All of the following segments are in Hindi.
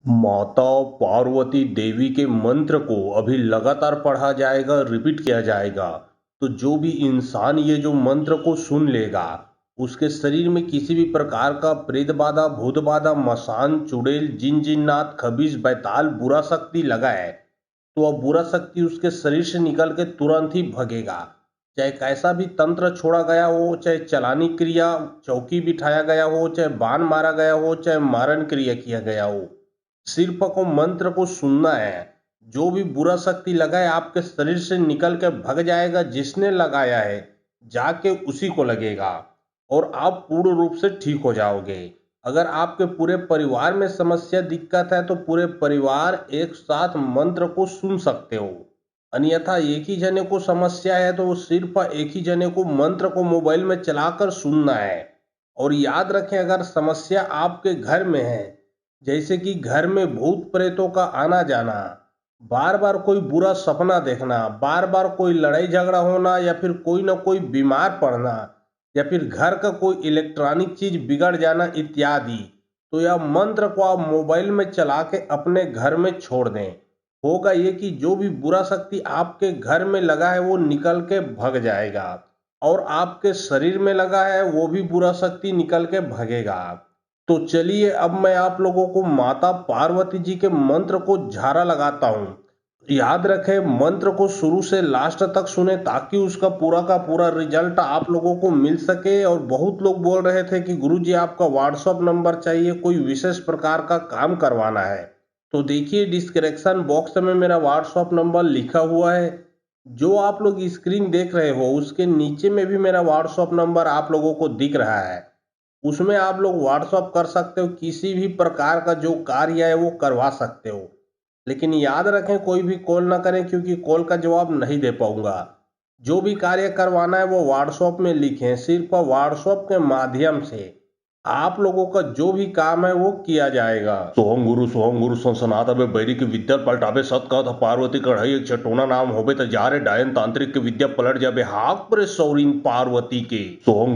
माता पार्वती देवी के मंत्र को अभी लगातार पढ़ा जाएगा, रिपीट किया जाएगा। तो जो भी इंसान ये जो मंत्र को सुन लेगा, उसके शरीर में किसी भी प्रकार का प्रेत बाधा, भूत बाधा, मसान, चुड़ैल, जिन जिन्नात, खबीज, बैताल, बुरा शक्ति लगा है, तो वह बुरा शक्ति उसके शरीर से निकल के तुरंत ही भगेगा। चाहे कैसा भी तंत्र छोड़ा गया हो, चाहे चलानी क्रिया, चौकी बिठाया गया हो, चाहे बाण मारा गया हो, चाहे मारण क्रिया किया गया हो, सिर्फ को मंत्र को सुनना है। जो भी बुरा शक्ति लगा है आपके शरीर से निकल के भग जाएगा। जिसने लगाया है जाके उसी को लगेगा और आप पूर्ण रूप से ठीक हो जाओगे। अगर आपके पूरे परिवार में समस्या, दिक्कत है, तो पूरे परिवार एक साथ मंत्र को सुन सकते हो। अन्यथा एक ही जने को समस्या है तो वो सिर्फ एक ही जने को मंत्र को मोबाइल में चलाकर सुनना है। और याद रखें, अगर समस्या आपके घर में है, जैसे कि घर में भूत प्रेतों का आना जाना, बार बार कोई बुरा सपना देखना, बार बार कोई लड़ाई झगड़ा होना, या फिर कोई ना कोई बीमार पड़ना, या फिर घर का कोई इलेक्ट्रॉनिक चीज बिगड़ जाना इत्यादि, तो यह मंत्र को आप मोबाइल में चला के अपने घर में छोड़ दें। होगा ये कि जो भी बुरा शक्ति आपके घर में लगा है वो निकल के भग जाएगा, और आपके शरीर में लगा है वो भी बुरा शक्ति निकल के भगेगा। तो चलिए अब मैं आप लोगों को माता पार्वती जी के मंत्र को झारा लगाता हूँ। याद रखें, मंत्र को शुरू से लास्ट तक सुने ताकि उसका पूरा का पूरा रिजल्ट आप लोगों को मिल सके। और बहुत लोग बोल रहे थे कि गुरुजी आपका व्हाट्सअप नंबर चाहिए, कोई विशेष प्रकार का काम करवाना है। तो देखिए, डिस्क्रिप्शन बॉक्स में मेरा व्हाट्सअप नंबर लिखा हुआ है। जो आप लोग स्क्रीन देख रहे हो उसके नीचे में भी मेरा व्हाट्सअप नंबर आप लोगों को दिख रहा है। उसमें आप लोग व्हाट्सअप कर सकते हो, किसी भी प्रकार का जो कार्य है वो करवा सकते हो। लेकिन याद रखें, कोई भी कॉल ना करें, क्योंकि कॉल का जवाब नहीं दे पाऊंगा। जो भी कार्य करवाना है वो व्हाट्सअप में लिखें, सिर्फ व्हाट्सअप के माध्यम से आप लोगों का जो भी काम है वो किया जाएगा। सोहम गुरु संसनातबे बैरी की विद्या पलटाबे सत का था पार्वती कढ़ाई एक चटोना नाम होबे त जारे डायन तांत्रिक की विद्या पलट जाबे हाक परे सौरीन पार्वती के। सोहम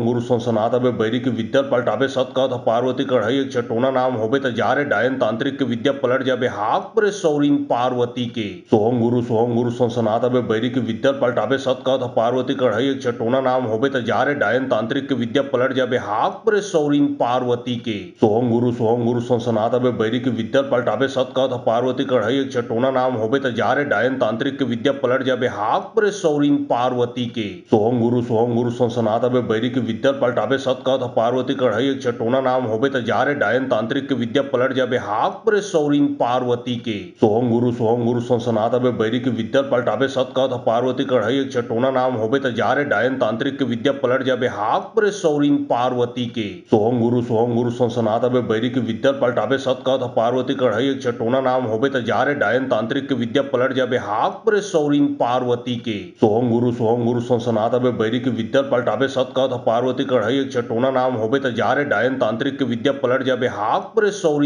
गुरु संसनातबे बैरी की विद्या पलटाबे सत का था पार्वती कढ़ाई एक चटोना नाम होबे त जारे डायन तांत्रिक की विद्या पलट जाबे हाक परे सौरीन पार्वती के। सोहम गुरु संसनातबे बैरी की विद्या पलटाबे सत का था पार्वती कढ़ाई एक चटोना नाम होबे त जारे डायन तांत्रिक की विद्या पलट जाबे हाक परे सौरीन पार्वती के। सोहम गुरु संसनातबे बैरी की विद्या पलटाबे सत का था पार्वती कढ़ाई एक चटोना नाम होबे त जारे डायन तांत्रिक की विद्या पलट जाबे हाक परे सौरीन पार्वती के। सोहम गुरु संसनातबे बैरी की विद्या पलटाबे सत का था पार्वती कढ़ाई एक चटोना नाम होबे त जारे डायन तांत्रिक की विद्या पलट जाबे हाक परे सौरीन पार्वती के। सोहम गुरु संसनातबे बैरी की विद्या पलटाबे सत का था पार्वती कढ़ाई एक चटोना नाम होबे त जारे डायन तांत्रिक की विद्या पलट जाबे हाक परे सौरीन पार्वती के। सोहम गुरु संसनातबे बैरी की विद्या पलटाबे सत का था पार्वती कढ़ाई एक चटोना नाम होबे त जारे डायन तांत्रिक की विद्या पलट जाबे हाक परे सौरीन पार्वती के। सोहम गुरु संसनातबे बैरी की विद्या पलटाबे सत का था पार्वती कढ़ाई एक चटोना नाम होबे त जारे डायन तांत्रिक की विद्या पलट जाबे हाक परे सौरीन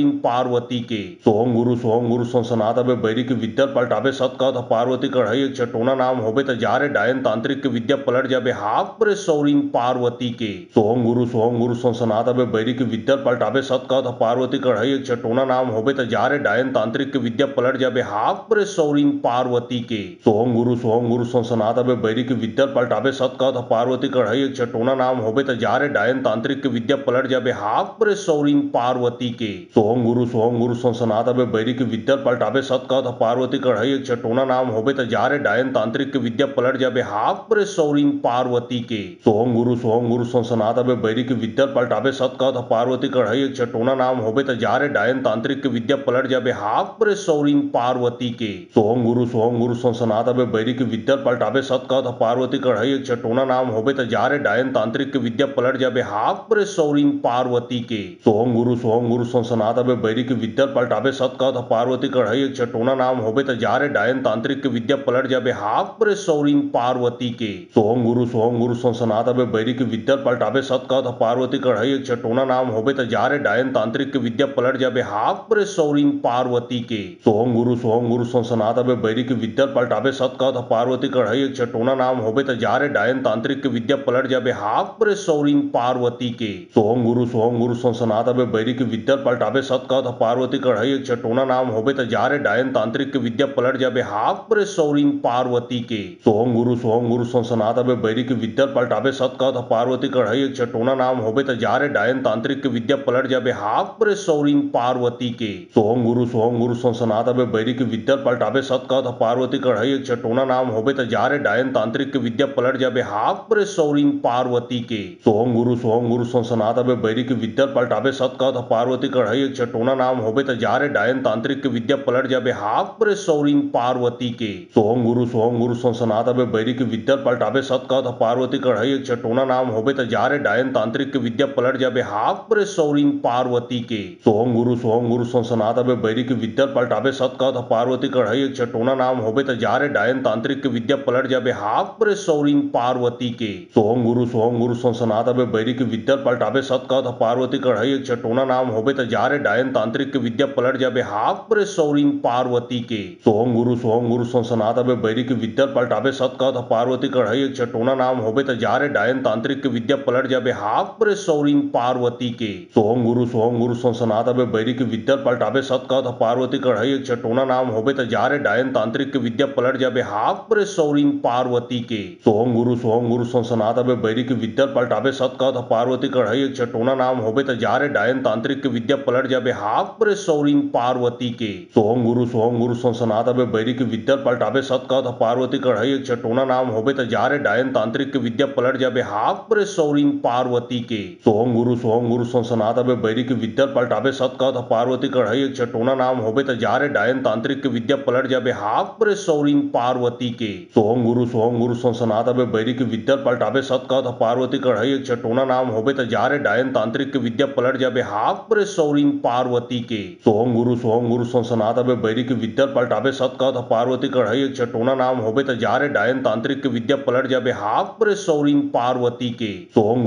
पार्वती के। सोहम गुरु संसनातबे बैरी की विद्या पलटाबे सत का था पार्वती कढ़ाई एक चटोना नाम होबे त जारे डायन तांत्रिक की विद्या पलट जाबे हाक परे सौरीन पार्वती के। सोहम गुरु संसनातबे बैरी की विद्या पलटाबे सत का था पार्वती कढ़ाई एक चटोना नाम होबे त जारे डायन तांत्रिक की विद्या पलट जाबे हाक परे सौरीन पार्वती के। सोहम गुरु संसनातबे बैरी की विद्या पलटाबे सत का था पार्वती कढ़ाई एक चटोना नाम होबे त जारे डायन तांत्रिक की विद्या पलट जाबे हाक परे सौरीन पार्वती के। सोहम गुरु संसनातबे बैरी की विद्या पलटाबे सत का था पार्वती कढ़ाई एक चटोना नाम होबे त जारे डायन तांत्रिक की विद्या पलट जाबे हाक परे सौरीन पार्वती के। सोहम गुरु संसनातबे बैरी की विद्या पलटाबे सत का था पार्वती कढ़ाई एक चटोना नाम होबे त जारे डायन तांत्रिक की विद्या पलट जाबे हाक परे सौरीन पार्वती के। सोहम गुरु संसनातबे बैरी की विद्या पलटाबे सत का था पार्वती कढ़ाई एक चटोना नाम होबे त जारे डायन तांत्रिक की विद्या पलट जाबे हाक परे सौरीन पार्वती के। सोहम गुरु संसनातबे बैरी की विद्या पलटाबे सत का था पार्वती कढ़ाई एक चटोना नाम होबे त जारे डायन तांत्रिक की विद्या पलट जाबे हाक परे सौरीन पार्वती के। सोहम गुरु संसनातबे बैरी की विद्या पलटाबे सत का था पार्वती कढ़ाई कढ़ाई एक चटोना नाम होबे त जारे डायन तांत्रिक के विद्या पलट जाबे हाक परे सौरीन पार्वती के सोहम गुरु संसनात अबे बैरी की विद्या पलटाबे सत का था पार्वती कढ़ाई एक चटोना नाम होबे त जारे डायन तांत्रिक के विद्या पलट जाबे हाक परे सौरीन पार्वती के सोहम गुरु संसनात अबे बैरी की विद्या पलटाबे सत का था पार्वती कढ़ाई एक चटोना नाम होबे त जारे डायन तांत्रिक के विद्या पलट जाबे हाक परे सौरीन पार्वती के सोहम गुरु संसनात अबे बैरी की विद्या पलटाबे सत का था पार्वती कढ़ाई एक चटोना नाम होबे त जारे डायन तांत्रिक के विद्या पलट जाबे हाक परे सौरीन पार्वती के सोहम गुरु संसनात अबे बैरी की विद्या पलटाबे सत का था पार्वती कढ़ाई एक चटोना नाम होबे त जारे डायन तांत्रिक के विद्या पलट जाबे हाक परे सौरीन पार्वती के सोहम गुरु संसनात अबे बैरी की विद्या पलटाबे सत का था पार्वती कढ़ाई एक चटोना नाम होबे त जारे डायन तांत्रिक के विद्या पलट जाबे हाक परे सौरीन पार्वती के सोहम गुरु संसनात अबे बैरी की विद्या पलटाबे सत का था पार्वती कढ़ाई एक चटोना नाम होबे त जारे डायन तांत्रिक के विद्या पलट जाबे हाक परे सौरीन पार्वती के सोहम गुरु संसनात अबे बैरी की विद्या पलटाबे सत का था पार्वती कढ़ाई एक चटोना नाम होबे त जारे डायन तांत्रिक के विद्या पलट जाबे हाक परे सौरीन पार्वती के सोहम गुरु संसनात अबे बैरी की विद्या पलटाबे सत का था पार्वती कढ़ाई एक चटोना नाम होबे त जारे डायन तांत्रिक के विद्या पलट जाबे हाक परे सौरीन पार्वती के सोहम गुरु संसनात अबे बैरी की विद्या पलटाबे सत का था पार्वती कढ़ाई एक चटोना नाम होबे त जारे डायन तांत्रिक के विद्या पलट जाबे हाक परे सौरीन पार्वती के सोहम गुरु संसनात अबे बैरी की विद्या पलटाबे सत का था पार्वती कढ़ाई एक चटोना नाम होबे त जारे डायन तांत्रिक के विद्या पलट जाबे हाक परे सौरीन पार्वती के सोहम गुरु संसनात अबे बैरी की विद्या पलटाबे सत का था पार्वती कढ़ाई एक चटोना नाम होबे त जारे डायन तांत्रिक के विद्या पलट जाबे हाक परे सौरीन पार्वती के सोहम गुरु संसनात अबे बैरी की विद्या पलटाबे सत का था पार्वती कढ़ाई एक चटोना नाम होबे त जारे डायन तांत्रिक के विद्या पलट जाबे हाक परे सौरीन पार्वती के सोहम गुरु संसनात अबे बैरी की विद्या पलटाबे सत का था पार्वती कढ़ाई एक चटोना नाम होबे त जारे डायन तांत्रिक के विद्या पलट जाबे हाक परे सौरीन पार्वती के सोहम गुरु संसनात अबे बैरी की विद्या पलटाबे सत का था पार्वती कढ़ाई एक चटोना नाम होबे त जारे डायन तांत्रिक के विद्या पलट जाबे हाक परे सौरीन पार्वती के सोहम गुरु संसनात अबे बैरी की विद्या पलटाबे सत का था पार्वती कढ़ाई एक चटोना नाम होबे त जारे डायन तांत्रिक के विद्या पलट जाबे हाक परे सौरीन पार्वती के सोहम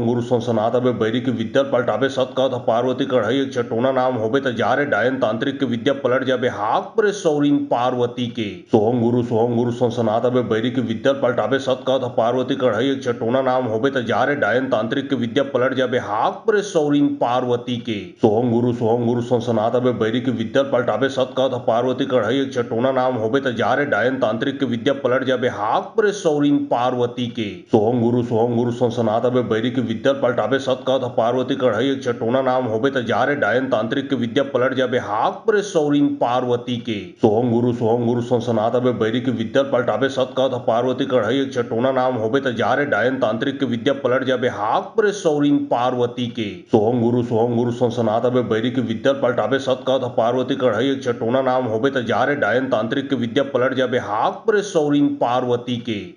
गुरु संसनात अबे बैरी की विद्या पलटाबे सत का था पार्वती कढ़ाई एक चटोना नाम होबे त जारे डायन तांत्रिक के विद्या पलट जाबे हाक परे सौरीन पार्वती के सोहम गुरु संसनात अबे बैरी की विद्या पलटाबे सत का था पार्वती कढ़ाई एक चटोना नाम होबे त जारे डायन तांत्रिक के विद्या पलट जाबे हाक परे सौरीन पार्वती के सोहम गुरु संसनात अबे बैरी की विद्या पलटाबे सत का था पार्वती कढ़ाई एक चटोना नाम होबे त जारे डायन तांत्रिक के विद्या पलट जाबे हाक परे सौरीन पार्वती के सोहम गुरु संसनात अबे बैरी की विद्या पलटाबे सत का था पार्वती कढ़ाई एक चटोना नाम होबे त जारे डायन तांत्रिक के विद्या पलट जाबे हाक परे सौरीन पार्वती के सोहम गुरु संसनात अबे बैरी की विद्या पलटाबे सत का था पार्वती कढ़ाई एक चटोना नाम होबे त जारे डायन तांत्रिक के विद्या पलट जाबे हाक परे सौरीन पार्वती के सोहम गुरु संसनात अबे बैरी की विद्या पलटाबे सत का था पार्वती कढ़ाई एक चटोना नाम होबे त जारे डायन तांत्रिक के विद्या पलट जाबे हाक परे सौरीन पार्वती के सोहम गुरु संसनात अबे बैरी की विद्या पलटाबे सत का था पार्वती कढ़ाई एक चटोना नाम होबे त जारे डायन तांत्रिक के विद्या पलट जाबे हाक परे सौरीन पार्वती के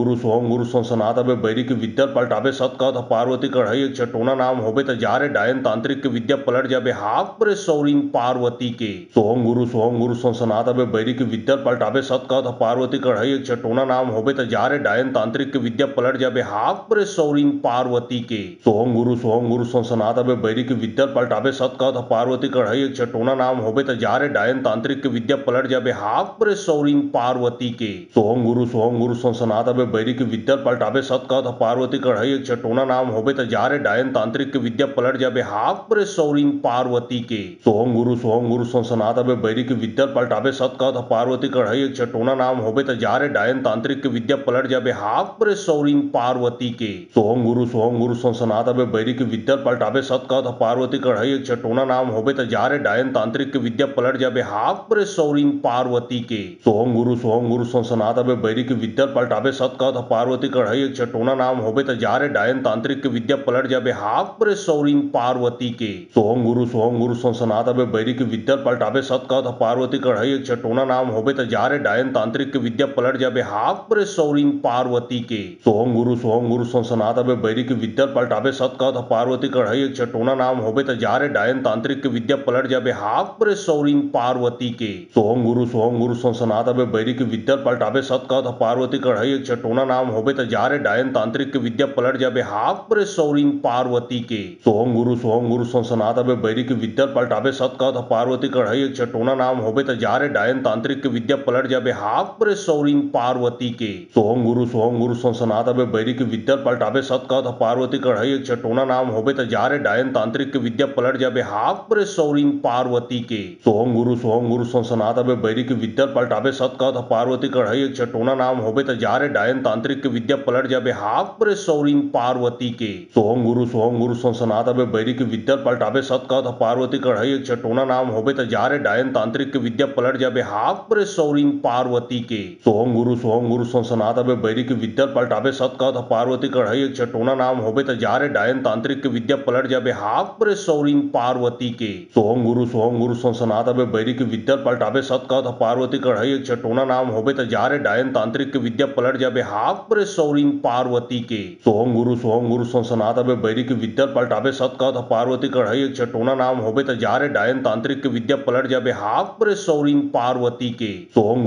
सोहम गुरु संसनात अबे बैरी की विद्या पलटाबे सत का था पार्वती कढ़ाई एक चटोना नाम होबे त जारे डायन तांत्रिक के विद्या पलट जाबे हाक परे सौरीन पार्वती के सोहम गुरु संसनात अबे बैरी की विद्या पलटाबे सत का था पार्वती कढ़ाई एक चटोना नाम होबे त जारे डायन तांत्रिक के विद्या पलट जाबे हाक परे सौरीन पार्वती के सोहम गुरु संसनात अबे बैरी की विद्या पलटाबे सत का था पार्वती कढ़ाई एक चटोना नाम होबे त जारे डायन तांत्रिक के विद्या पलट जाबे हाक परे सौरीन पार्वती के सोहम गुरु संसनात अबे बैरी की विद्या पलटाबे सत का था पार्वती कढ़ाई एक चटोना नाम होबे त जारे डायन तांत्रिक के विद्या पलट जाबे हाक परे सौरीन पार्वती के सोहम गुरु संसनात अबे बैरी की विद्या पलटाबे सत का था पार्वती कढ़ाई एक चटोना नाम होबे त जारे डायन तांत्रिक के विद्या पलट जाबे हाक परे सौरीन पार्वती के सोहम गुरु संसनात अबे बैरी की विद्या पलटाबे सत का था पार्वती कढ़ाई एक चटोना नाम होबे त जारे डायन तांत्रिक के विद्या पलट जाबे हाक परे सौरीन पार्वती के सोहम गुरु संसनात अबे बैरी की विद्या पलटाबे सत का था पार्वती कढ़ाई एक चटोना नाम होबे त जारे डायन तांत्रिक के विद्या पलट जाबे हाक परे सौरीन पार्वती के सोहम गुरु संसनात अबे बैरी की विद्या पलटाबे सत का था पार्वती कढ़ाई एक चटोना नाम होबे त जारे डायन तांत्रिक के विद्या पलट जाबे हाक परे सौरीन पार्वती के सोहम गुरु संसनात अबे बैरी की विद्या पलटाबे सत का था पार्वती कढ़ाई एक चटोना नाम होबे त जारे डायन तांत्रिक के विद्या पलट जाबे हाक परे सौरीन पार्वती के सोहम गुरु संसनातबे बैरी की विद्या पलटाबे सतका पार्वती कढ़ाई एक चटोना नाम होबे त जारे डायन तांत्रिक के विद्या पलट जाबे हाक परे सौरीन पार्वती के सोहम गुरु संसनातबे बैरी की विद्या पलटाबे सतका पार्वती कढ़ाई एक चटोना नाम होबे त जारे डायन तांत्रिक के विद्या पलट जाबे हाक परे सौरीन पार्वती के सोहम गुरु संसनातबे बैरी की विद्या पलटाबे सतका पार्वती कढ़ाई एक चटोना नाम होबे त जारे डायन तांत्रिक के विद्या पलट जाबे हाक परे सौरीन पार्वती के सोहम गुरु संसनातबे बैरी की विद्या पलटाबे सतका पार्वती कढ़ाई एक चटोना नाम होबे त जारे डायन तांत्रिक के विद्या पलट जाबे हाक परे सौरीन पार्वती के सोहम गुरु संसनातबे बैरी की विद्या पलटाबे सतका पार्वती कढ़ाई एक चटोना नाम होबे त जारे डायन तांत्रिक के विद्या पलट जाबे हाक परे सौरीन पार्वती के सोहम गुरु संसनातबे बैरी की विद्या पलटाबे सतका पार्वती कढ़ाई एक चटोना नाम होबे त जारे डायन तांत्रिक के विद्या पलट जाबे हाक परे सौरीन पार्वती के सोहम गुरु संसनातबे बैरी की विद्या पलटाबे सतका पार्वती कढ़ाई एक चटोना नाम होबे त जारे डायन तांत्रिक के विद्या पलट जाबे हाक परे सौरीन पार्वती के सोहम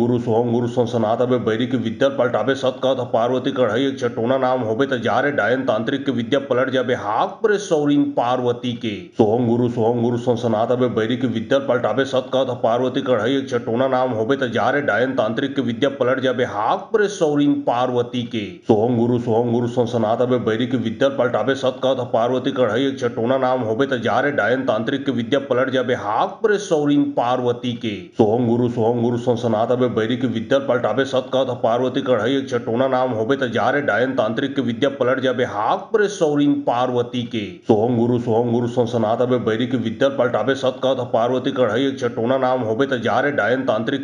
गुरु संसनातबे बैरी की विद्या पलटाबे सतका पार्वती कढ़ाई एक चटोना नाम होबे त जारे डायन तांत्रिक के विद्या पलट जाबे हाक परे सौरीन पार्वती के सोहम गुरु संसनातबे बैरी की विद्या पलटाबे सतका पार्वती कढ़ाई एक चटोना नाम होबे त जारे डायन तांत्रिक के विद्या पलट जाबे हाक परे सौरीन पार्वती के सोहम गुरु संसनातबे बैरी की विद्या पलटाबे सतका पार्वती कढ़ाई एक चटोना नाम होबे त जारे डायन तांत्रिक के विद्या पलट जाबे हाक परे सौरीन पार्वती के सोहम गुरु संसनातबे बैरी की विद्या पलटाबे सतका पार्वती कढ़ाई एक चटोना नाम होबे त जारे डायन तांत्रिक के विद्या पलट जाबे हाक परे सौरीन पार्वती के सोहम गुरु संसनातबे बैरी की विद्या पलटाबे सतका पार्वती कढ़ाई एक चटोना नाम होबे त जारे डायन तांत्रिक के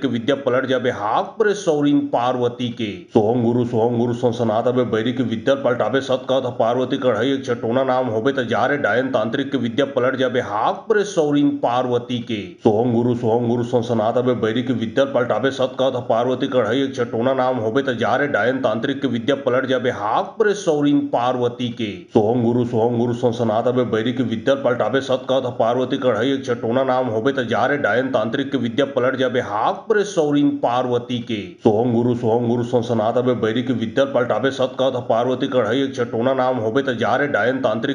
विद्या पलट जाबे हाक परे सौरीन पार्वती के सोहम गुरु संसनातबे बैरी की विद्या पलटाबे सतका पार्वती कढ़ाई एक चटोना नाम होबे त जारे डायन तांत्रिक के विद्या पलट जाबे हाक परे सौरीन पार्वती के सोहम गुरु संसनातबे बैरी की विद्या पलटाबे सतका पार्वती कढ़ाई एक चटोना नाम होबे त जारे डायन तांत्रिक के विद्या पलट जाबे हाक परे सौरीन पार्वती के सोहम गुरु संसनातबे बैरी की विद्या पलटाबे सतका पार्वती कढ़ाई एक चटोना नाम होबे त जारे डायन तांत्रिक के विद्या पलट जाबे हाक परे सौरीन पार्वती के सोहम गुरु संसनातबे बैरी की विद्या पलटाबे सतका पार्वती कढ़ाई एक चटोना नाम होबे त जारे डायन तांत्रिक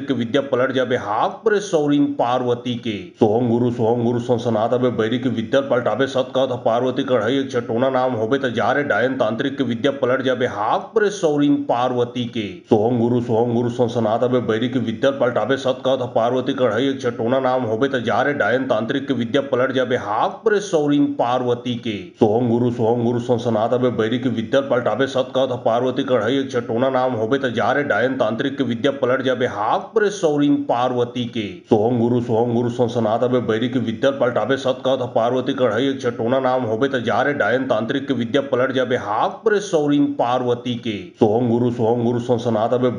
के विद्या पलट जाबे हाक परे सौरीन पार्वती के सोहम गुरु संसनातबे बैरी की विद्या पलटाबे सतका पार्वती कढ़ाई एक चटोना नाम होबे त जारे डायन तांत्रिक के विद्या पलट जाबे हाक परे सौरीन पार्वती के सोहम गुरु संसनातबे बैरी की विद्या पलटाबे सतका पार्वती कढ़ाई एक चटोना नाम होबे त जारे डायन तांत्रिक के विद्या पलट जाबे हाक परे सौरीन पार्वती के सोहम गुरु संसनातबे बैरी की विद्या पलटाबे सतका पार्वती कढ़ाई एक चटोना नाम होबे त जारे डायन तांत्रिक के विद्या पलट जाबे हाक परे सौरीन पार्वती के सोहम गुरु संसनातबे बैरी की विद्या पलटाबे सतका पार्वती कढ़ाई एक चटोना नाम होबे त जारे डायन तांत्रिक के विद्या पलट जाबे हाक परे सौरीन पार्वती के सोहम गुरु संसनातबे बैरी की विद्या पलटाबे सतका पार्वती कढ़ाई एक चटोना नाम होबे त जारे डायन तांत्रिक के विद्या पलट जाबे हाक परे सौरीन पार्वती के सोहम गुरु संसनातबे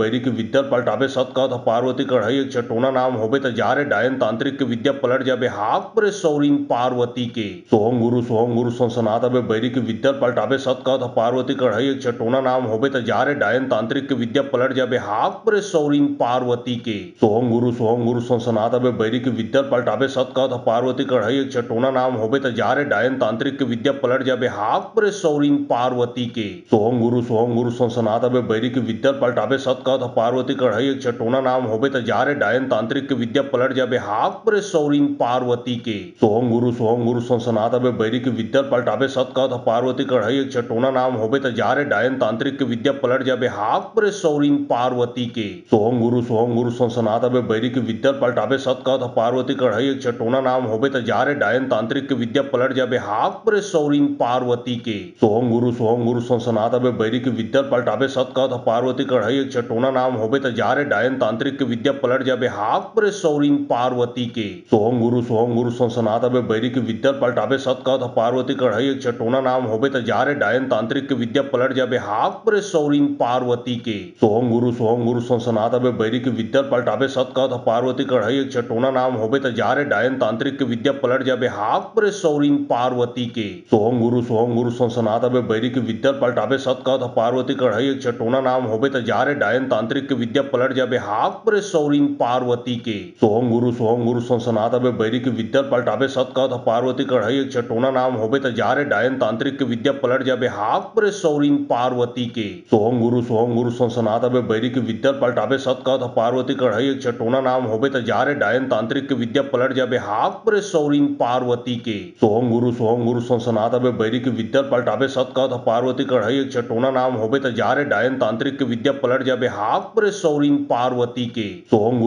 बैरी की विद्या पलटाबे सतका पार्वती कढ़ाई एक चटोना नाम होबे त जारे डायन तांत्रिक के विद्या पलट जाबे हाक परे सौरीन पार्वती के सोहम गुरु संसनातबे बैरी की विद्या पलटाबे सतका पार्वती कढ़ाई एक चटोना नाम होबे त जारे डायन तांत्रिक के विद्या पलट जाबे हाक परे सौरीन पार्वती के सोहम गुरु संसनातबे बैरी की विद्या पलटाबे सतका पार्वती कढ़ाई एक चटोना नाम होबे त जारे डायन तांत्रिक के विद्या पलट जाबे हाक परे सौरीन पार्वती के सोहम गुरु संसनातबे बैरी की विद्या पलटाबे सतका पार्वती कढ़ाई एक चटोना नाम होबे त जारे डायन तांत्रिक के विद्या पलट जाबे हाक परे सौरीन पार्वती के सोहम गुरु संसनातबे बैरी की विद्या पलटाबे सतका पार्वती कढ़ाई एक चटोना नाम होबे त जारे डायन तांत्रिक के विद्या पलट जाबे हाक परे सौरीन पार्वती के सोहम गुरु संसनातबे बैरी की विद्या पलटाबे सतका पार्वती कढ़ाई एक चटोना नाम होबे त जारे डायन तांत्रिक के विद्या पलट जाबे हाक परे सौरीन पार्वती के सोहम गुरु संसनातबे बैरी की विद्या पलटाबे सतका पार्वती कढ़ाई एक चटोना नाम होबे त जारे डायन तांत्रिक के विद्या पलट जाबे हाक परे सौरीन पार्वती के सोहम गुरु संसनातबे बैरी की विद्या पलटाबे सतका पार्वती कढ़ाई एक चटोना नाम होबे त जारे डायन तांत्रिक के विद्या पलट जाबे हाक परे सौरीन पार्वती के सोहम गुरु संसनातबे बैरी की विद्या पलटाबे सतका पार्वती कढ़ाई एक चटोना नाम होबे त जारे डायन तांत्रिक के विद्या पलट जाबे हाक परे सौरीन पार्वती के सोहम गुरु संसनातबे बैरी की विद्या पलटाबे सतका पार्वती कढ़ाई एक चटोना नाम होबे त जारे डायन तांत्रिक के विद्या पलट जाबे हाक परे सौरीन पार्वती के सोहम गुरु संसनातबे बैरी की विद्या पलटाबे सतका था पार्वती कढ़ाई एक छटोना नाम होबे त जारे डायन तांत्रिक के विद्या पलट जाबे हाक परे सौरीन पार्वती के सोहम गुरु सनसनात अबे बैरी की विद्या पलटाबे सत था पार्वती कढ़ाई एक छटोना नाम होबे त जारे डायन तांत्रिक के विद्या पलट जाबे हाक परे सौरीन पार्वती के सोहम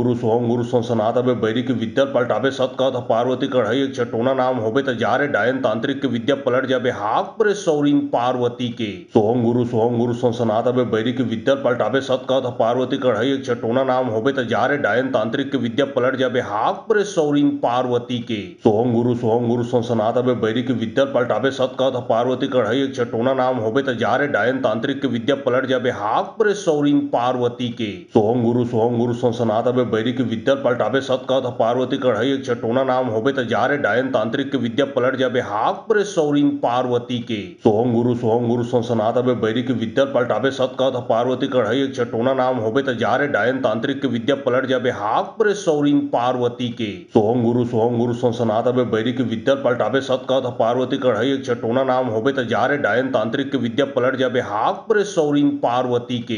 गुरु सनसनात अबे बैरी की विद्या पलटाबे सत था पार्वती कढ़ाई एक छटोना नाम होबे त जारे डायन तांत्रिक के विद्या पलट जाबे हाक परे सौरीन पार्वती के सोहम गुरु सनसनात अबे बैरी की विद्या पलटाबे सत था पार्वती कढ़ाई एक छटोना नाम होबे त जारे डायन तांत्रिक के विद्या पलट जाबे हाक परे सौरीन पार्वती के सोहम गुरु सनसनात अबे बैरी की विद्या पलटाबे सत था पार्वती कढ़ाई एक छटोना नाम होबे त जारे डायन तांत्रिक के विद्या पलट जाबे हाक परे सौरीन पार्वती के सोहम गुरु सनसनात अबे बैरी की विद्या पलटाबे सत था पार्वती कढ़ाई एक छटोना नाम होबे त जारे डायन तांत्रिक के विद्या पलट जाबे हाक परे सौरीन पार्वती के सोहम गुरु सनसनात अबे बैरी की विद्या पलटाबे सत था पार्वती कढ़ाई एक छटोना नाम होबे त जारे डायन तांत्रिक के विद्या पलट जाबे हाक परे सौरीन पार्वती के सोहम गुरु सनसनात अबे बैरी की विद्या पलटाबे सत था पार्वती कढ़ाई एक छटोना नाम होबे त जारे डायन तांत्रिक के विद्या पलट जाबे हाक परे सौरीन पार्वती के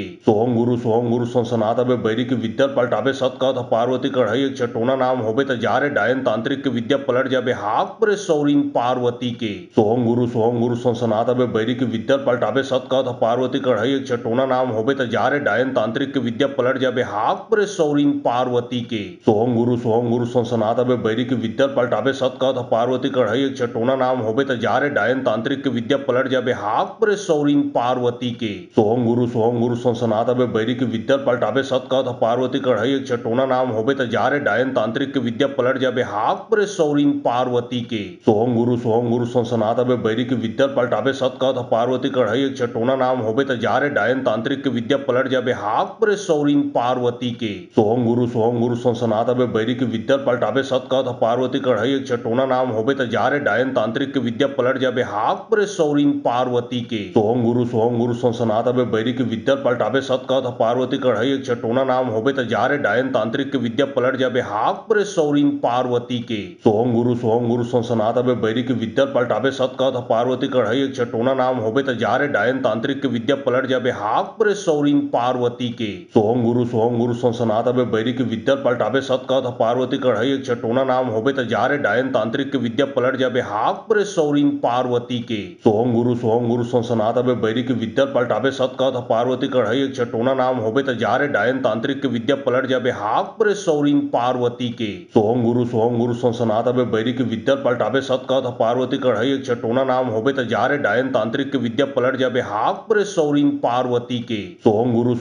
सोहम गुरु सनसनात अबे बैरी की विद्या पलटाबे सत था पार्वती कढ़ाई एक छटोना नाम होबे त जारे डायन तांत्रिक के विद्या पलट जाबे हाक परे सौरीन पार्वती के सोहम गुरु सनसनात अबे बैरी की विद्या पलटाबे सत था पार्वती कढ़ाई एक छटोना नाम होबे त जारे डायन तांत्रिक के विद्या पलट जाबे हाक परे सौरीन पार्वती के सोहम गुरु सनसनात अबे बैरी की विद्या पलटाबे सत था पार्वती कढ़ाई एक छटोना नाम होबे त जारे डायन तांत्रिक के विद्या पलट जाबे हाक परे सौरीन पार्वती के सोहम गुरु सनसनात अबे बैरी की विद्या पलटाबे सत था पार्वती कढ़ाई एक छटोना नाम होबे त जारे डायन तांत्रिक के विद्या पलट जाबे हाक परे सौरीन पार्वती के सोहम गुरु सनसनात अबे बैरी की विद्या पलटाबे सत था पार्वती कढ़ाई एक छटोना नाम होबे त जारे डायन तांत्रिक के विद्या पलट जाबे हाक परे सौरीन पार्वती के सोहम गुरु सनसनात अबे बैरी की विद्या पलटाबे सत था पार्वती कढ़ाई एक छटोना नाम होबे त जारे डायन तांत्रिक के विद्या पलट जाबे हाक परे सौरीन पार्वती के सोहम गुरु सनसनात अबे बैरी की विद्या पलटाबे सत था पार्वती कढ़ाई एक छटोना नाम होबे त जारे डायन तांत्रिक के विद्या पलट जाबे हाक परे सौरीन पार्वती के सोहम गुरु सनसनात अबे बैरी की विद्या पलटाबे सत था पार्वती कढ़ाई एक छटोना नाम होबे त जारे डायन तांत्रिक के विद्या पलट जाबे हाक परे सौरीन पार्वती के सोहम गुरु सनसनात अबे बैरी की विद्या पलटाबे सत था पार्वती कढ़ाई एक छटोना नाम होबे त जारे डायन तांत्रिक के विद्या पलट जाबे हाक परे सौरीन पार्वती के सोहम गुरु सनसनात अबे बैरी की विद्या पलटाबे सत था पार्वती कढ़ाई एक छटोना नाम होबे त जारे डायन तांत्रिक के विद्या पलट जाबे हाक परे सौरीन पार्वती के सोहम गुरु सनसनात अबे बैरी की विद्या पलटाबे सत था पार्वती कढ़ाई एक छटोना नाम होबे त जारे डायन तांत्रिक के विद्या पलट जाबे हाक परे सौरीन पार्वती के सोहम गुरु सनसनात अबे बैरी की विद्या पलटाबे सत था पार्वती कढ़ाई एक छटोना नाम होबे त जारे डायन तांत्रिक के विद्या पलट जाबे हाक परे सौरीन पार्वती के सोहम गुरु सनसनात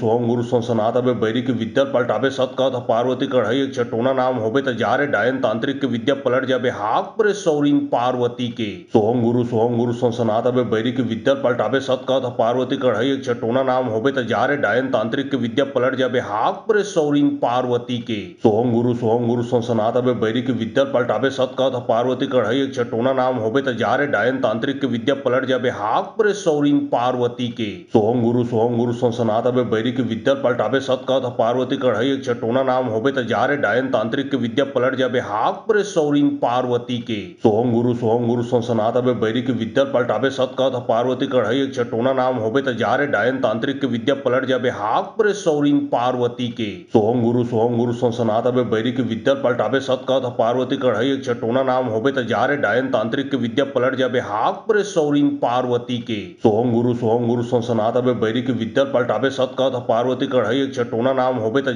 अबे बैरी की विद्या पलटाबे सत था पार्वती कढ़ाई एक छटोना नाम होबे त जारे डायन तांत्रिक के विद्या पलट जाबे हाक परे सौरीन पार्वती के सोहम गुरु सनसनात अबे बैरी की विद्या पलटाबे सत था पार्वती कढ़ाई एक छटोना नाम होबे त जारे डायन तांत्रिक के विद्या पलट जाबे हाक परे सौरीन पार्वती के सोहम गुरु सनसनात अबे बैरी की विद्या पलटाबे सत था पार्वती कढ़ाई एक छटोना नाम होबे त जारे डायन तांत्रिक के विद्या पलट जाबे हाक परे सौरीन पार्वती के सोहम गुरु सनसनात अबे बैरी की विद्या पलटाबे सत था पार्वती कढ़ाई एक छटोना नाम होबे त जारे डायन तांत्रिक के विद्या पलट जाबे हाक परे सौरीन पार्वती के सोहम गुरु सनसनात अबे बैरी की विद्या पलटाबे सत था पार्वती कढ़ाई एक छटोना नाम होबे त जारे डायन तांत्रिक के विद्या पलट जाबे हाक परे सौरीन पार्वती के सोहम गुरु सनसनात अबे बैरी की विद्या पलटाबे सत था पार्वती कढ़ाई एक छटोना नाम होबे त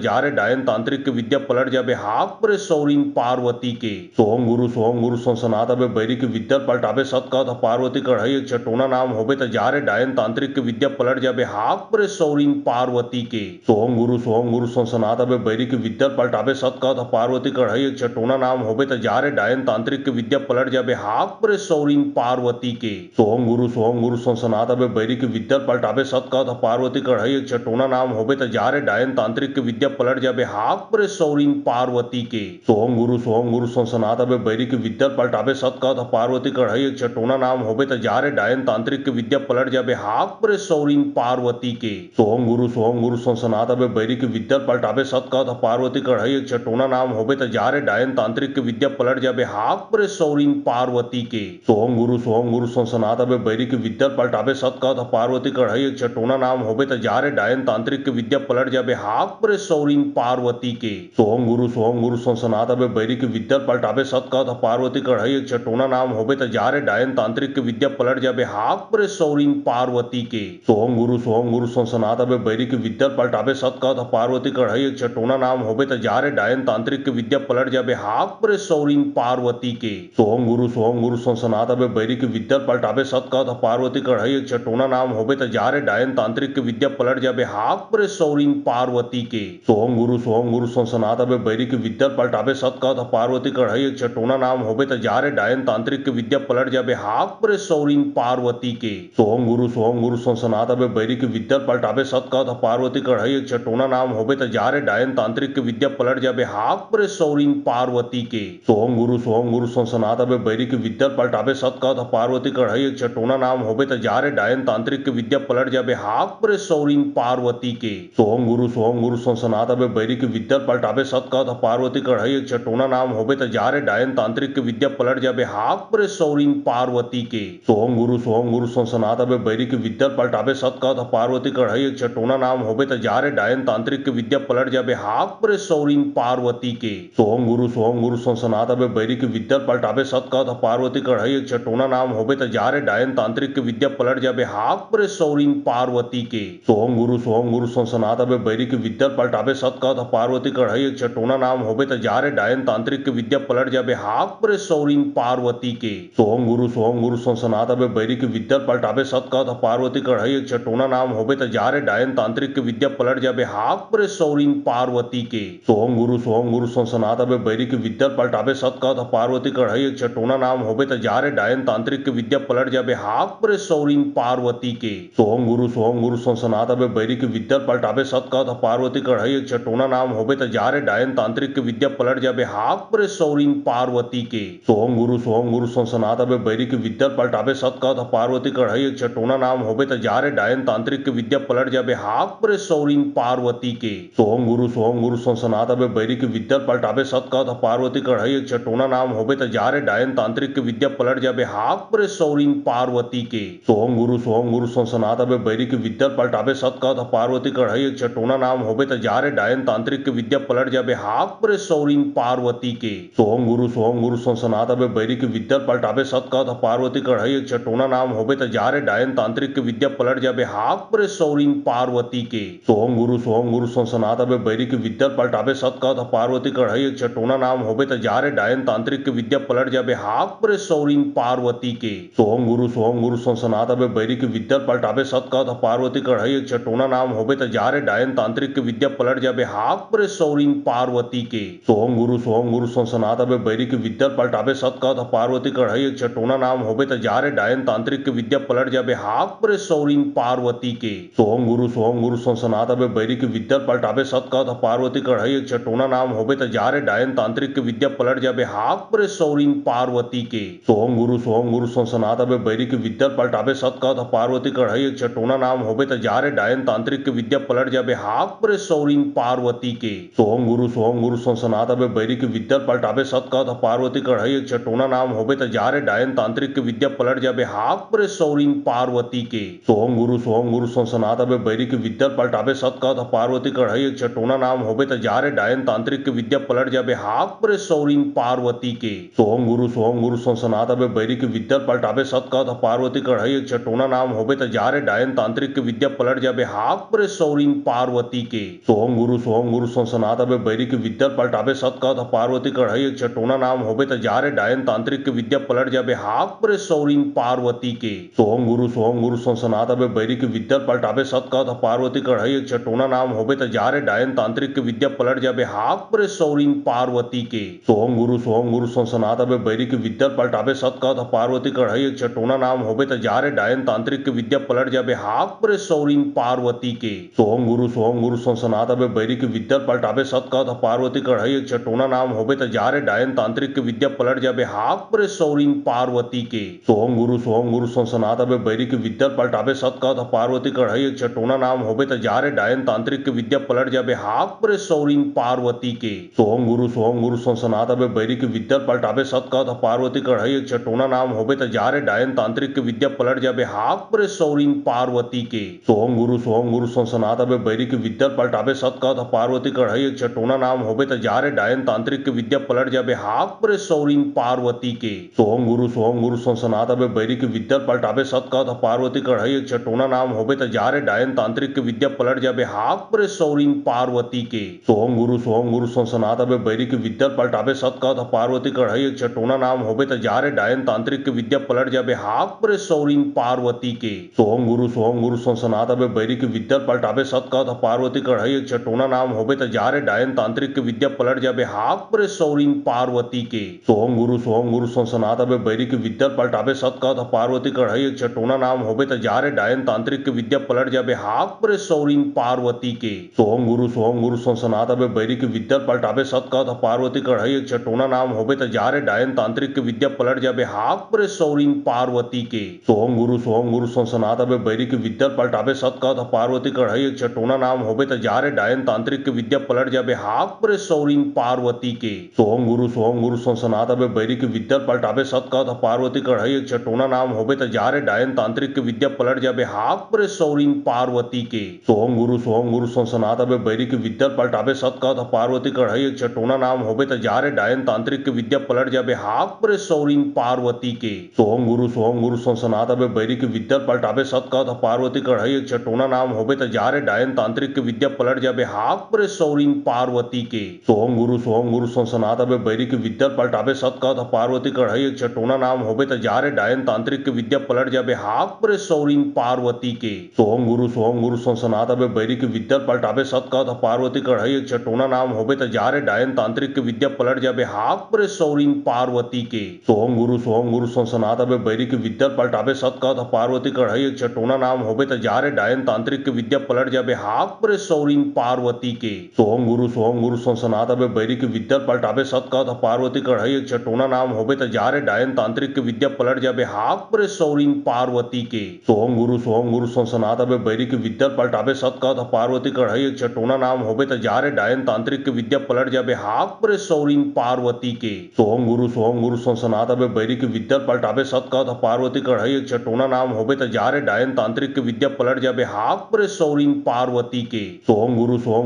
जारे डायन तांत्रिक के विद्या पलट जाबे हाक परे सौरीन पार्वती के सोहम गुरु सनसनात अबे बैरी की विद्या पलटाबे सत था पार्वती कढ़ाई एक छटोना नाम होबे त जारे डायन तांत्रिक के विद्या पलट जाबे हाक परे सौरीन पार्वती के सोहम गुरु सनसनात अबे बैरी की विद्या पलटाबे सत था पार्वती कढ़ाई एक छटोना नाम होबे त जारे डायन तांत्रिक के विद्या पलट जाबे हाक परे सौरीन पार्वती के सोहम गुरु सनसनात अबे बैरी की विद्या पलटाबे सत था पार्वती कढ़ाई एक छटोना नाम होबे त जारे डायन तांत्रिक के विद्या पलट जाबे हाक परे सौरीन पार्वती के सोहम गुरु सनसनात अबे बैरी की विद्या पलटाबे सत था पार्वती कढ़ाई एक छटोना नाम होबे त जारे डायन तांत्रिक के विद्या पलट जाबे हाक परे सौरीन पार्वती के सोहम गुरु सनसनात अबे बैरी की विद्या पलटाबे सत था पार्वती कढ़ाई एक छटोना नाम होबे त जारे डायन तांत्रिक के विद्या पलट जाबे हाक परे सौरीन पार्वती के सोहम गुरु सनसनात अबे बैरी की विद्या पलटाबे सत था पार्वती कढ़ाई एक छटोना नाम होबे त जारे डायन तांत्रिक के विद्या पलट जाबे हाक परे सौरीन पार्वती के। सोहम गुरु सनातन बैरी की विद्या पलटावे सत का पार्वती कढ़ाई एक चटोना नाम होबे त जारे डायन तांत्रिक के विद्या पलट जाबे हाक परे सौरीन पार्वती के। सोहम गुरु सनातन बैरी की विद्या पलटावे सत का पार्वती कढ़ाई एक चटोना नाम होबे त जारे डायन तांत्रिक के विद्या पलट जाबे हाक परे सौरीन पार्वती के। सोहम गुरु सनातन बैरी की विद्या पलटावे सत का पार्वती कढ़ाई एक चटोना नाम होबे त जारे डायन तांत्रिक के विद्या पलट जाबे हाक परे सौरीन पार्वती के। सोहम गुरु सनातन बैरी की विद्या पलटावे सत का पार्वती कढ़ाई एक चटोना नाम होबे त जारे डायन तांत्रिक के विद्या पलट जाबे हाक परे सौरीन पार्वती के। सोहम गुरु सनातन बैरी की विद्या पलटावे सत का पार्वती कढ़ाई एक चटोना नाम होबे त जारे डायन तांत्रिक के विद्या पलट जाबे हाक परे सौरीन पार्वती के। सोहम गुरु सनातन बैरी की विद्या पलटावे सत का पार्वती कढ़ाई एक चटोना नाम होबे त जारे डायन तांत्रिक के विद्या पलट जाबे हाक परे सौरीन पार्वती के। सोहम गुरु सनातन बैरी की विद्या पलटावे सत का पार्वती कढ़ाई एक चटोना नाम होबे त जारे डायन तांत्रिक के विद्या पलट जाबे हाक परे सौरीन पार्वती के। सोहम गुरु सनातन बैरी की विद्या पलटावे सत का पार्वती कढ़ाई एक चटोना नाम होबे त जारे डायन तांत्रिक के विद्या पलट जाबे हाक परे सौरीन पार्वती के। सोहम गुरु सनातन बैरी की विद्या पलटावे सत का पार्वती कढ़ाई एक चटोना नाम होबे त जारे डायन तांत्रिक के विद्या पलट जाबे हाक परे सौरीन पार्वती के। सोहम गुरु सनातन बैरी की विद्या पलटावे सत का पार्वती कढ़ाई एक चटोना नाम होबे त जारे डायन तांत्रिक के विद्या पलट जाबे हाक परे सौरीन पार्वती के। सोहम गुरु सनातन बैरी की विद्या पलटावे सत का पार्वती कढ़ाई एक चटोना नाम होबे त जारे डायन तांत्रिक के विद्या पलट जाबे हाक परे सौरीन पार्वती के। सोहम गुरु सनातन बैरी की विद्या पलटावे सत का पार्वती कढ़ाई एक चटोना नाम होबे त जारे डायन तांत्रिक के विद्या पलट जाबे हाक परे सौरीन पार्वती के। सोहम गुरु सनातन बैरी की विद्या पलटावे सत का पार्वती कढ़ाई एक चटोना नाम होबे त जारे डायन तांत्रिक के विद्या पलट जाबे हाक परे सौरीन पार्वती के। सोहम गुरु सनातन बैरी की विद्या पलटावे सत का पार्वती कढ़ाई एक चटोना नाम होबे त जारे डायन तांत्रिक के विद्या पलट जाबे हाक परे सौरीन पार्वती के। सोहम गुरु सनातन बैरी की विद्या पलटावे सत का पार्वती कढ़ाई एक चटोना नाम होबे त जारे डायन तांत्रिक के विद्या पलट जाबे हाक परे सौरीन पार्वती के। सोहम गुरु सनातन बैरी की विद्या पलटावे सत का पार्वती कढ़ाई एक चटोना नाम होबे त जारे डायन तांत्रिक के विद्या पलट जाबे हाक परे सौरीन पार्वती के। सोहम गुरु सनातन बैरी की विद्या पलटावे सत का पार्वती कढ़ाई एक चटोना नाम होबे त जारे डायन तांत्रिक के विद्या पलट जाबे हाक परे सौरीन पार्वती के। सोहम गुरु सनातन बैरी की विद्या पलटावे सत का पार्वती कढ़ाई एक चटोना नाम होबे त जारे डायन तांत्रिक के विद्या पलट जाबे हाक परे सौरीन पार्वती के। सोहम गुरु सनातन बैरी की विद्या पलटावे सत का पार्वती कढ़ाई एक चटोना नाम होबे त जारे डायन तांत्रिक के विद्या पलट जाबे हाक परे सौरीन पार्वती के। सोहम गुरु सनातन बैरी की विद्या पलटावे सत का पार्वती कढ़ाई एक चटोना नाम होबे त जारे डायन तांत्रिक के विद्या पलट जाबे हाक परे सौरीन पार्वती के। सोहम गुरु सनातन बैरी की विद्या पलटावे सत का पार्वती कढ़ाई एक चटोना नाम होबे त जारे डायन तांत्रिक के विद्या पलट जाबे हाक परे सौरीन पार्वती के। सोहम गुरु सनातन बैरी की विद्या पलटावे सत का पार्वती कढ़ाई एक चटोना नाम होबे त जारे डायन तांत्रिक के विद्या पलट जाबे हाक परे सौरीन पार्वती के। सोहम गुरु सनातन बैरी की विद्या पलटावे सत का पार्वती कढ़ाई एक चटोना नाम होबे त जारे डायन तांत्रिक के विद्या पलट जाबे हाक परे सौरीन पार्वती के। सोहम गुरु सनातन बैरी की विद्या पलटावे सत का पार्वती कढ़ाई एक चटोना नाम होबे त जारे डायन तांत्रिक के विद्या पलट जाबे हाक परे सौरीन पार्वती के। सोहम गुरु सनातन बैरी की विद्या पलटावे सत का पार्वती कढ़ाई एक चटोना नाम होबे त जारे डायन तांत्रिक के विद्या पलट जाबे हाक परे सौरीन पार्वती के। सोहम गुरु सनातन बैरी की विद्या पलटावे सत का पार्वती कढ़ाई एक चटोना नाम होबे त जारे डायन तांत्रिक के विद्या पलट जाबे हाक परे सौरीन पार्वती के। सोहम गुरु सनातन बैरी की विद्या पलटावे सत का पार्वती कढ़ाई एक चटोना नाम होबे त जारे डायन तांत्रिक के विद्या पलट जाबे हाक परे सौरीन पार्वती के। सोहम गुरु सनातन बैरी की विद्या पलटावे सत का पार्वती कढ़ाई एक चटोना नाम होबे त जारे डायन तांत्रिक के विद्या पलट जाबे हाक परे सौरीन पार्वती के। सोहम गुरु सनातन बैरी की विद्या पलटावे सत का पार्वती कढ़ाई एक चटोना नाम होबे त जारे डायन तांत्रिक के विद्या पलट जाबे हाक परे सौरीन पार्वती के। सोहम गुरु सनातन बैरी की विद्या पलटावे सत का पार्वती कढ़ाई एक चटोना नाम होबे त जारे डायन तांत्रिक के विद्या पलट जाबे हाक परे सौरीन पार्वती के। सोहम गुरु सनातन बैरी की विद्या पलटावे सत का पार्वती कढ़ाई एक चटोना नाम होबे त जारे डायन तांत्रिक के विद्या पलट जाबे हाक परे सौरीन पार्वती के। सोहम गुरु सनातन बैरी की विद्या पलटावे पलटावे सत कहत पार्वती कढ़ई एक छटोना नाम होबे त जारे डायन तांत्रिक के विद्या पलट जाबे हाक परे सौरीन पार्वती के सोहम गुरु संसनात अबे बैरी की विद्या पलटावे सत कहत पार्वती कढ़ई एक छटोना नाम होबे त जारे डायन तांत्रिक के विद्या पलट जाबे हाक परे सौरीन पार्वती के सोहम गुरु संसनात अबे बैरी की विद्या पलटावे सत कहत पार्वती कढ़ई एक छटोना नाम होबे त जारे डायन तांत्रिक के विद्या पलट जाबे हाक परे सौरीन पार्वती के सोहम गुरु संसनात अबे बैरी की विद्या पलटावे सत कहत पार्वती कढ़ई एक छटोना नाम होबे त जारे डायन तांत्रिक के विद्या पलट जाबे हाक परे सौरीन पार्वती के सोहम गुरु संसनात अबे बैरी की विद्या पलटावे सत कहत पार्वती कढ़ई एक छटोना नाम होबे त जारे डायन तांत्रिक के विद्या पलट जाबे हाक परे सौरीन पार्वती के सोहम गुरु संसनात अबे बैरी की विद्या पलटावे सत कहत पार्वती कढ़ई एक छटोना नाम होबे त जारे डायन तांत्रिक के विद्या पलट जाबे हाक परे सौरीन पार्वती के सोहम गुरु संसनात अबे बैरी की विद्या पलटावे सत कहत पार्वती कढ़ई एक छटोना नाम होबे त जारे डायन तांत्रिक के विद्या पलट जाबे हाक परे सौरीन पार्वती के सोहम गुरु संसनात अबे बैरी की विद्या पलटावे सत कहत पार्वती कढ़ई एक छटोना नाम होबे त जारे डायन तांत्रिक के विद्या पलट जाबे हाक परे सौरीन पार्वती के सोहम गुरु संसनात अबे बैरी की विद्या पलटावे सत कहत पार्वती कढ़ई एक छटोना नाम होबे त जारे डायन तांत्रिक के विद्या पलट जाबे हाक परे सौरीन पार्वती के सोहम गुरु संसनात अबे बैरी की विद्या पलटावे सत कहत पार्वती कढ़ई एक छटोना नाम होबे त जारे डायन तांत्रिक के विद्या पलट जाबे हाक परे सौरीन पार्वती के सोहम गुरु संसनात अबे बैरी की विद्या पलटावे सत कहत पार्वती कढ़ई एक छटोना नाम होबे त जारे डायन तांत्रिक के विद्या पलट जाबे हाक परे सौरीन पार्वती के सोहम गुरु संसनात अबे बैरी की विद्या पलटावे सत कहत पार्वती कढ़ई एक छटोना नाम होबे त जारे डायन तांत्रिक के विद्या पलट जाबे हाक परे सौरीन पार्वती के सोहम गुरु संसनात अबे बैरी की विद्या पलटावे सत कहत पार्वती कढ़ई एक छटोना नाम होबे त जारे डायन तांत्रिक के विद्या पलट जाबे हाक परे सौरीन पार्वती के सोहम गुरु संसनात अबे बैरी की विद्या पलटावे सत कहत पार्वती कढ़ई एक छटोना नाम होबे त जारे डायन तांत्रिक के विद्या पलट जाबे हाक परे सौरीन पार्वती के सोहम गुरु संसनात अबे बैरी की विद्या पलटावे सत कहत पार्वती कढ़ई एक छटोना नाम होबे त जारे डायन तांत्रिक के विद्या पलट जाबे हाक परे सौरीन पार्वती के सोहम गुरु संसनात अबे बैरी की विद्या पलटावे सत कहत पार्वती कढ़ई एक छटोना नाम होबे त जारे डायन तांत्रिक के विद्या पलट जाबे हाक परे सौरीन पार्वती के सोहम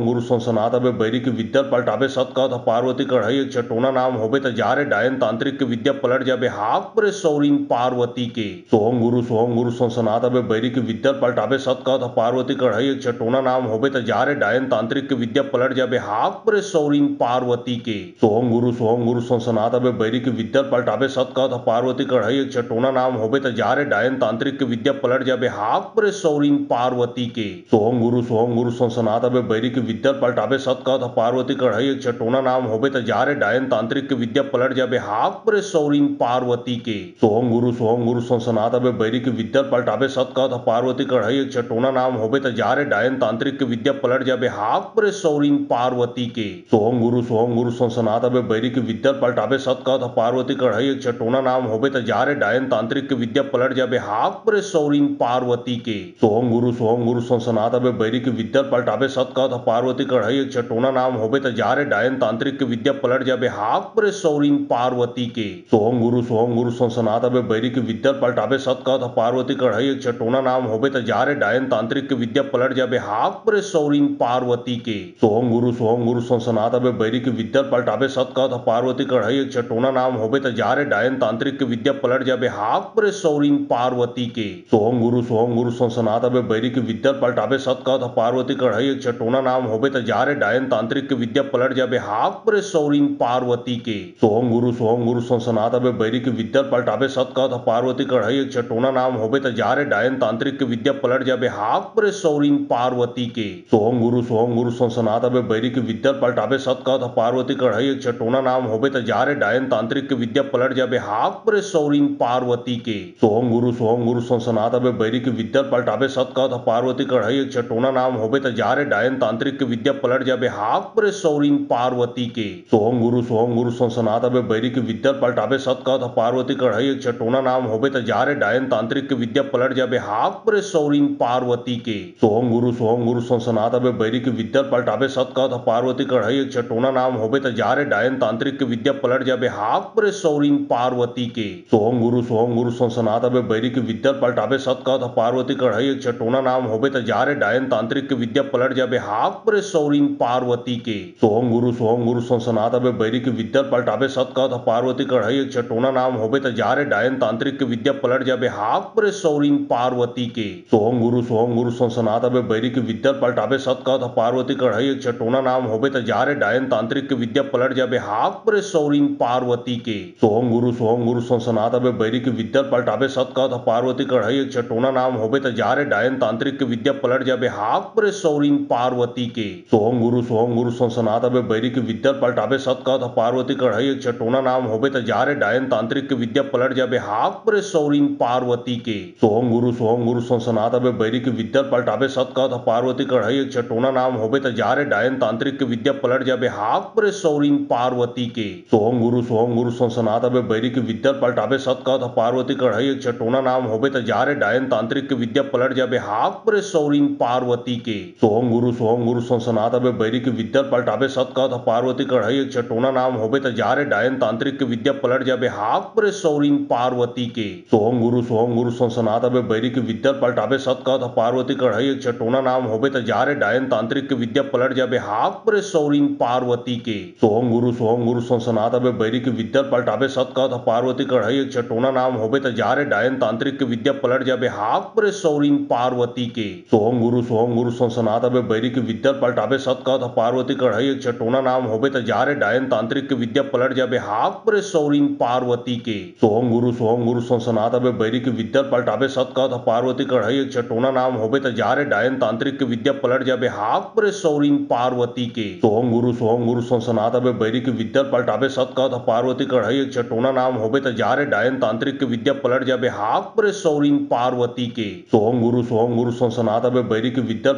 गुरु संसनात अबे बैरी की विद्या पलटावे सत कहत पार्वती कढ़ई एक छटोना नाम होबे त जारे डायन तांत्रिक के विद्या पलट जाबे हाक परे सौरीन पार्वती के सोहम गुरु संसनात अबे बैरी की विद्या पलटावे सत कहत पार्वती कढ़ई एक छटोना नाम होबे त जारे डायन तांत्रिक के विद्या पलट जाबे हाक परे सौरीन पार्वती के सोहम गुरु संसनात अबे बैरी की विद्या पलटावे सत कहत पार्वती कढ़ई एक छटोना नाम होबे त जारे डायन तांत्रिक के विद्या पलट जाबे हाक परे सौरीन पार्वती के सोहम गुरु संसनात अबे बैरी की विद्या पलटावे सत कहत पार्वती कढ़ई एक छटोना नाम होबे त जारे डायन तांत्रिक के विद्या पलट जाबे हाक परे सौरीन पार्वती के सोहम गुरु संसनात अबे बैरी की विद्या पलटावे सत कहत पार्वती कढ़ई एक छटोना नाम होबे त जारे डायन तांत्रिक के विद्या पलट जाबे हाक परे सौरीन पार्वती के सोहम गुरु संसनात अबे बैरी की विद्या पलटावे सत कहत पार्वती कढ़ई एक छटोना नाम होबे त जारे डायन तांत्रिक के विद्या पलट जाबे हाक परे सौरीन पार्वती के सोहम गुरु संसनात अबे बैरी की विद्या पलटावे सत कहत पार्वती कढ़ई एक छटोना नाम होबे त जारे डायन तांत्रिक के विद्या पलट जाबे हाक परे सौरीन पार्वती के सोहम गुरु संसनात अबे बैरी की विद्या पलटावे सत कहत पार्वती कढ़ई एक छटोना नाम होबे त जारे डायन तांत्रिक के विद्या पलट जाबे हाक परे सौरीन पार्वती के सोहम गुरु संसनात अबे बैरी की विद्या पलटावे सत कहत पार्वती कढ़ई एक छटोना नाम होबे त जारे डायन तांत्रिक के विद्या पलट जाबे हाक परे सौरीन पार्वती के सोहम गुरु संसनात अबे बैरी की विद्या पलटावे सत कहत पार्वती कढ़ई एक छटोना नाम होबे त जारे डायन तांत्रिक के विद्या पलट जाबे हाक परे सौरीन पार्वती के सोहम गुरु संसनात अबे बैरी की विद्या पलटावे सत कहत पार्वती कढ़ई एक छटोना नाम होबे त जारे डायन तांत्रिक के विद्या पलट जाबे हाक परे सौरीन पार्वती के सोहम गुरु संसनात अबे बैरी की विद्या पलटावे सत कहत पार्वती कढ़ई एक छटोना नाम होबे त जारे डायन तांत्रिक के विद्या पलट जाबे हाक परे सौरीन पार्वती के सोहम गुरु संसनात अबे बैरी की विद्या पलटावे सत कहत पार्वती कढ़ई एक छटोना नाम होबे त जारे डायन तांत्रिक के विद्या पलट जाबे हाक परे सौरीन पार्वती के सोहम गुरु संसनात अबे बैरी की विद्या पलटावे सत कहत पार्वती कढ़ई एक छटोना नाम होबे त जारे डायन तांत्रिक के विद्या पलट जाबे हाक परे सौरीन पार्वती के सोहम गुरु संसनात अबे बैरी की विद्या पलटावे सत कहत पार्वती कढ़ई एक छटोना नाम होबे त जारे डायन तांत्रिक के विद्या पलट जाबे हाक परे सौरीन पार्वती के सोहम गुरु संसनात अबे बैरी की विद्या पलटावे सत कहत पार्वती कढ़ई एक छटोना नाम होबे त जारे डायन तांत्रिक के विद्या पलट जाबे हाक परे सौरीन पार्वती के सोहम गुरु सनातन बैरी की विद्या पलटाबे सत का पार्वती कढ़ाई एक चटोना नाम होबे त जारे डायन तांत्रिक के विद्या पलट जाबे हाक परे सौरीन पार्वती के सोहम गुरु सनातन बैरी की विद्या पलटाबे सत का पार्वती कढ़ाई एक चटोना नाम होबे त जारे डायन तांत्रिक के विद्या पलट जाबे हाक परे सौरीन पार्वती के सोहम गुरु सनातन बैरी की विद्या पलटाबे सत का पार्वती कढ़ाई एक चटोना नाम होबे त जारे डायन तांत्रिक के विद्या पलट जाबे हाक परे सौरीन पार्वती के सोहम गुरु सनातन बैरी की विद्या पलटाबे सत का पार्वती कढ़ाई एक चटोना नाम होबे त जारे डायन तांत्रिक के विद्या पलट जाबे हाक परे सौरीन पार्वती के सोहम गुरु सनातन बैरी की विद्या पलटाबे सत का पार्वती कढ़ाई एक चटोना नाम होबे त जारे डायन तांत्रिक के विद्या पलट जाबे हाक परे सौरीन पार्वती के सोहम गुरु सनातन बैरी की विद्या पलटाबे सत का पार्वती कढ़ाई एक चटोना नाम होबे त जारे डायन तांत्रिक के विद्या पलट जाबे हाक परे सौरीन पार्वती के सोहम गुरु सनातन बैरी की विद्या पलटाबे सत का पार्वती कढ़ाई एक चटोना नाम होबे त जारे डायन तांत्रिक के विद्या पलट जाबे हाक परे सौरीन पार्वती के सोहम गुरु सनातन बैरी की विद्या पलटाबे सत का पार्वती कढ़ाई एक चटोना नाम होबे त जारे डायन तांत्रिक के विद्या पलट जाबे हाक परे सौरीन पार्वती के सोहम गुरु सनातन बैरी की विद्या पलटाबे सत का पार्वती कढ़ाई एक चटोना नाम होबे त जारे डायन तांत्रिक के विद्या पलट जाबे हाक परे सौरीन पार्वती के सोहम गुरु सनातन बैरी की विद्या पलटाबे सत का पार्वती कढ़ाई एक चटोना नाम होबे त जारे डायन तांत्रिक के विद्या पलट जाबे हाक परे सौरीन पार्वती के सोहम गुरु सनातन बैरी की विद्या पलटाबे सत का पार्वती कढ़ाई एक चटोना नाम होबे त जारे डायन तांत्रिक के विद्या पलट जाबे हाक परे सौरीन पार्वती के सोहम गुरु सनातन बैरी की विद्या पलटाबे सत का पार्वती कढ़ाई एक चटोना नाम होबे त जारे डायन तांत्रिक के विद्या पलट जाबे हाक परे सौरीन पार्वती के सोहम गुरु सनातन बैरी की विद्या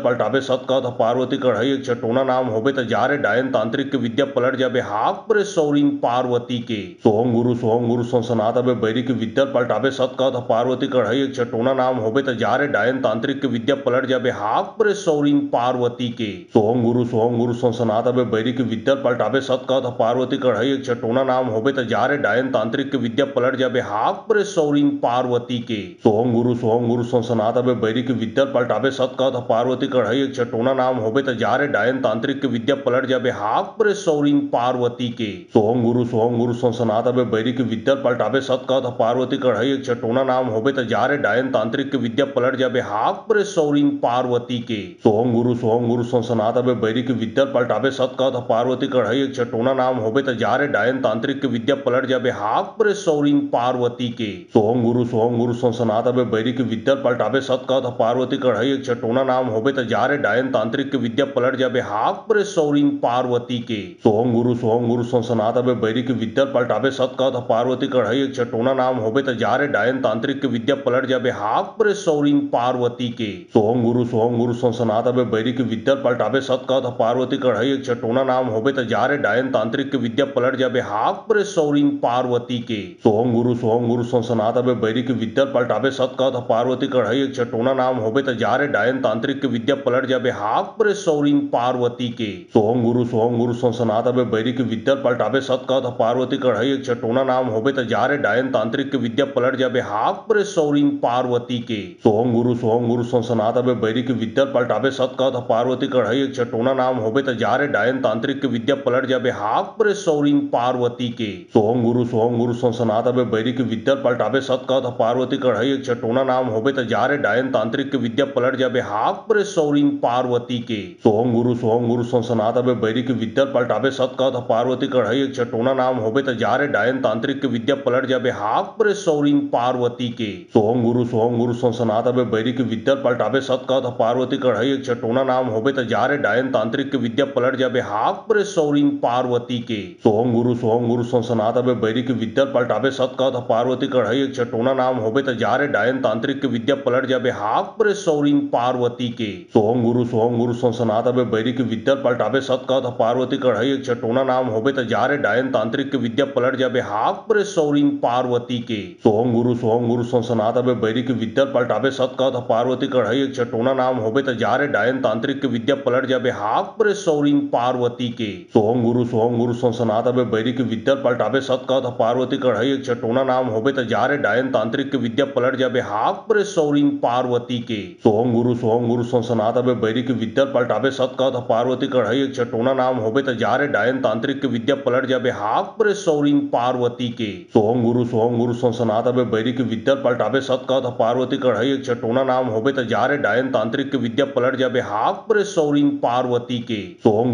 पलटाबे सत का पार्वती कढ़ाई एक चटोना नाम होबे त जारे डायन तांत्रिक के विद्या पलट जाबे हाक परे सौरीन पार्वती के सोहम गुरु सनातन बैरी की विद्या पलटाबे सत का पार्वती कढ़ाई एक चटोना नाम होबे त जारे डायन तांत्रिक के विद्या पलट जाबे हाक परे सौरीन पार्वती के सोहम गुरु सनातन बैरी की विद्या पलटाबे सत का पार्वती कढ़ाई एक चटोना नाम होबे त जारे डायन तांत्रिक के विद्या पलट जाबे हाक परे सौरीन पार्वती के सोहम गुरु सनातन बैरी की विद्या पलटाबे सत का पार्वती कढ़ाई एक चटोना नाम होबे त जारे डायन तांत्रिक के विद्या पलट जाबे हाक परे सौरीन पार्वती के सोहम गुरु सनातन बैरी की विद्या पलटाबे सत का पार्वती कढ़ाई एक चटोना नाम होबे त जारे डायन तांत्रिक के विद्या पलट जाबे हाक परे सौरीन पार्वती के सोहम गुरु सनातन बैरी की विद्या पलटाबे सत का पार्वती कढ़ाई एक चटोना नाम होबे त जारे डायन तांत्रिक के विद्या पलट जाबे हाक परे सौरीन पार्वती के सोहम गुरु सनातन बैरी की विद्या पलटाबे सत का पार्वती कढ़ाई एक चटोना नाम होबे त जारे डायन तांत्रिक के विद्या पलट जाबे हाक परे सौरीन पार्वती के सोहम गुरु सनातन बैरी की विद्या पलटाबे सत का पार्वती कढ़ाई एक चटोना नाम होबे त जारे डायन तांत्रिक के विद्या पलट जाबे हाक परे सौरीन पार्वती के सोहम गुरु सनातन बैरी की विद्या पलटाबे सत का पार्वती कढ़ाई एक चटोना नाम होबे त जारे डायन तांत्रिक के विद्या पलट जाबे हाक परे सौरीन पार्वती के सोहम गुरु सनातन बैरी की विद्या पलटाबे सत का पार्वती कढ़ाई एक चटोना नाम होबे त जारे डायन तांत्रिक के विद्या पलट जाबे हाक परे सौरीन पार्वती के सोहम गुरु सनातन बैरी की विद्या पलटाबे सत का पार्वती कढ़ाई एक चटोना नाम होबे त जारे डायन तांत्रिक के विद्या पलट जाबे हाक परे सौरीन पार्वती के सोहम गुरु सनातन बैरी की विद्या पलटाबे सत का पार्वती कढ़ाई एक चटोना नाम होबे त जारे डायन तांत्रिक के विद्या पलट जाबे हाक परे सौरीन पार्वती के सोहम गुरु सनातन बैरी की विद्या पलटाबे सत का पार्वती कढ़ाई एक चटोना नाम होबे त जारे डायन तांत्रिक के विद्या पलट जाबे हाक परे सौरीन पार्वती के सोहम गुरु सनातन बैरी की विद्या पलटाबे सत का पार्वती कढ़ाई एक चटोना नाम होबे त जारे डायन तांत्रिक के विद्या पलट जाबे हाक परे सौरीन पार्वती के सोहम गुरु सनातन बैरी की विद्या पलटाबे सत का पार्वती कढ़ाई एक चटोना नाम होबे त जारे डायन तांत्रिक के विद्या पलट जाबे हाक परे सौरीन पार्वती के सोहम गुरु सनातन बैरी की विद्या पलटाबे सत का पार्वती कढ़ाई एक चटोना नाम होबे त जारे डायन तांत्रिक के विद्या पलट जाबे हाक परे सौरीन पार्वती के सोहम गुरु सनातन बैरी की विद्या पलटाबे सत का पार्वती कढ़ाई एक चटोना नाम होबे त जारे डायन तांत्रिक के विद्या पलट जाबे हाक परे सौरीन पार्वती के सोहम गुरु सनातन बैरी की विद्या पलटाबे सत का पार्वती कढ़ाई एक चटोना नाम होबे त जारे डायन तांत्रिक के विद्या पलट जाबे हाक परे सौरीन पार्वती के सोहम गुरु सनातन बैरी की विद्या पलटाबे सत का पार्वती कढ़ाई एक चटोना नाम होबे त जारे डायन तांत्रिक के विद्या पलट जाबे हाक परे सौरीन पार्वती के सोहम गुरु सनातन बैरी बैरी की विद्या पलटावे सत कहत पार्वती कढ़ई एक चटोना नाम होबे त जारे डायन तांत्रिक के विद्या पलट जाबे हाक परे सौरीन पार्वती के सोहम गुरु संसनात अबे बैरी की विद्या पलटावे सत कहत पार्वती कढ़ई एक चटोना नाम होबे त जारे डायन तांत्रिक के विद्या पलट जाबे हाक परे सौरीन पार्वती के सोहम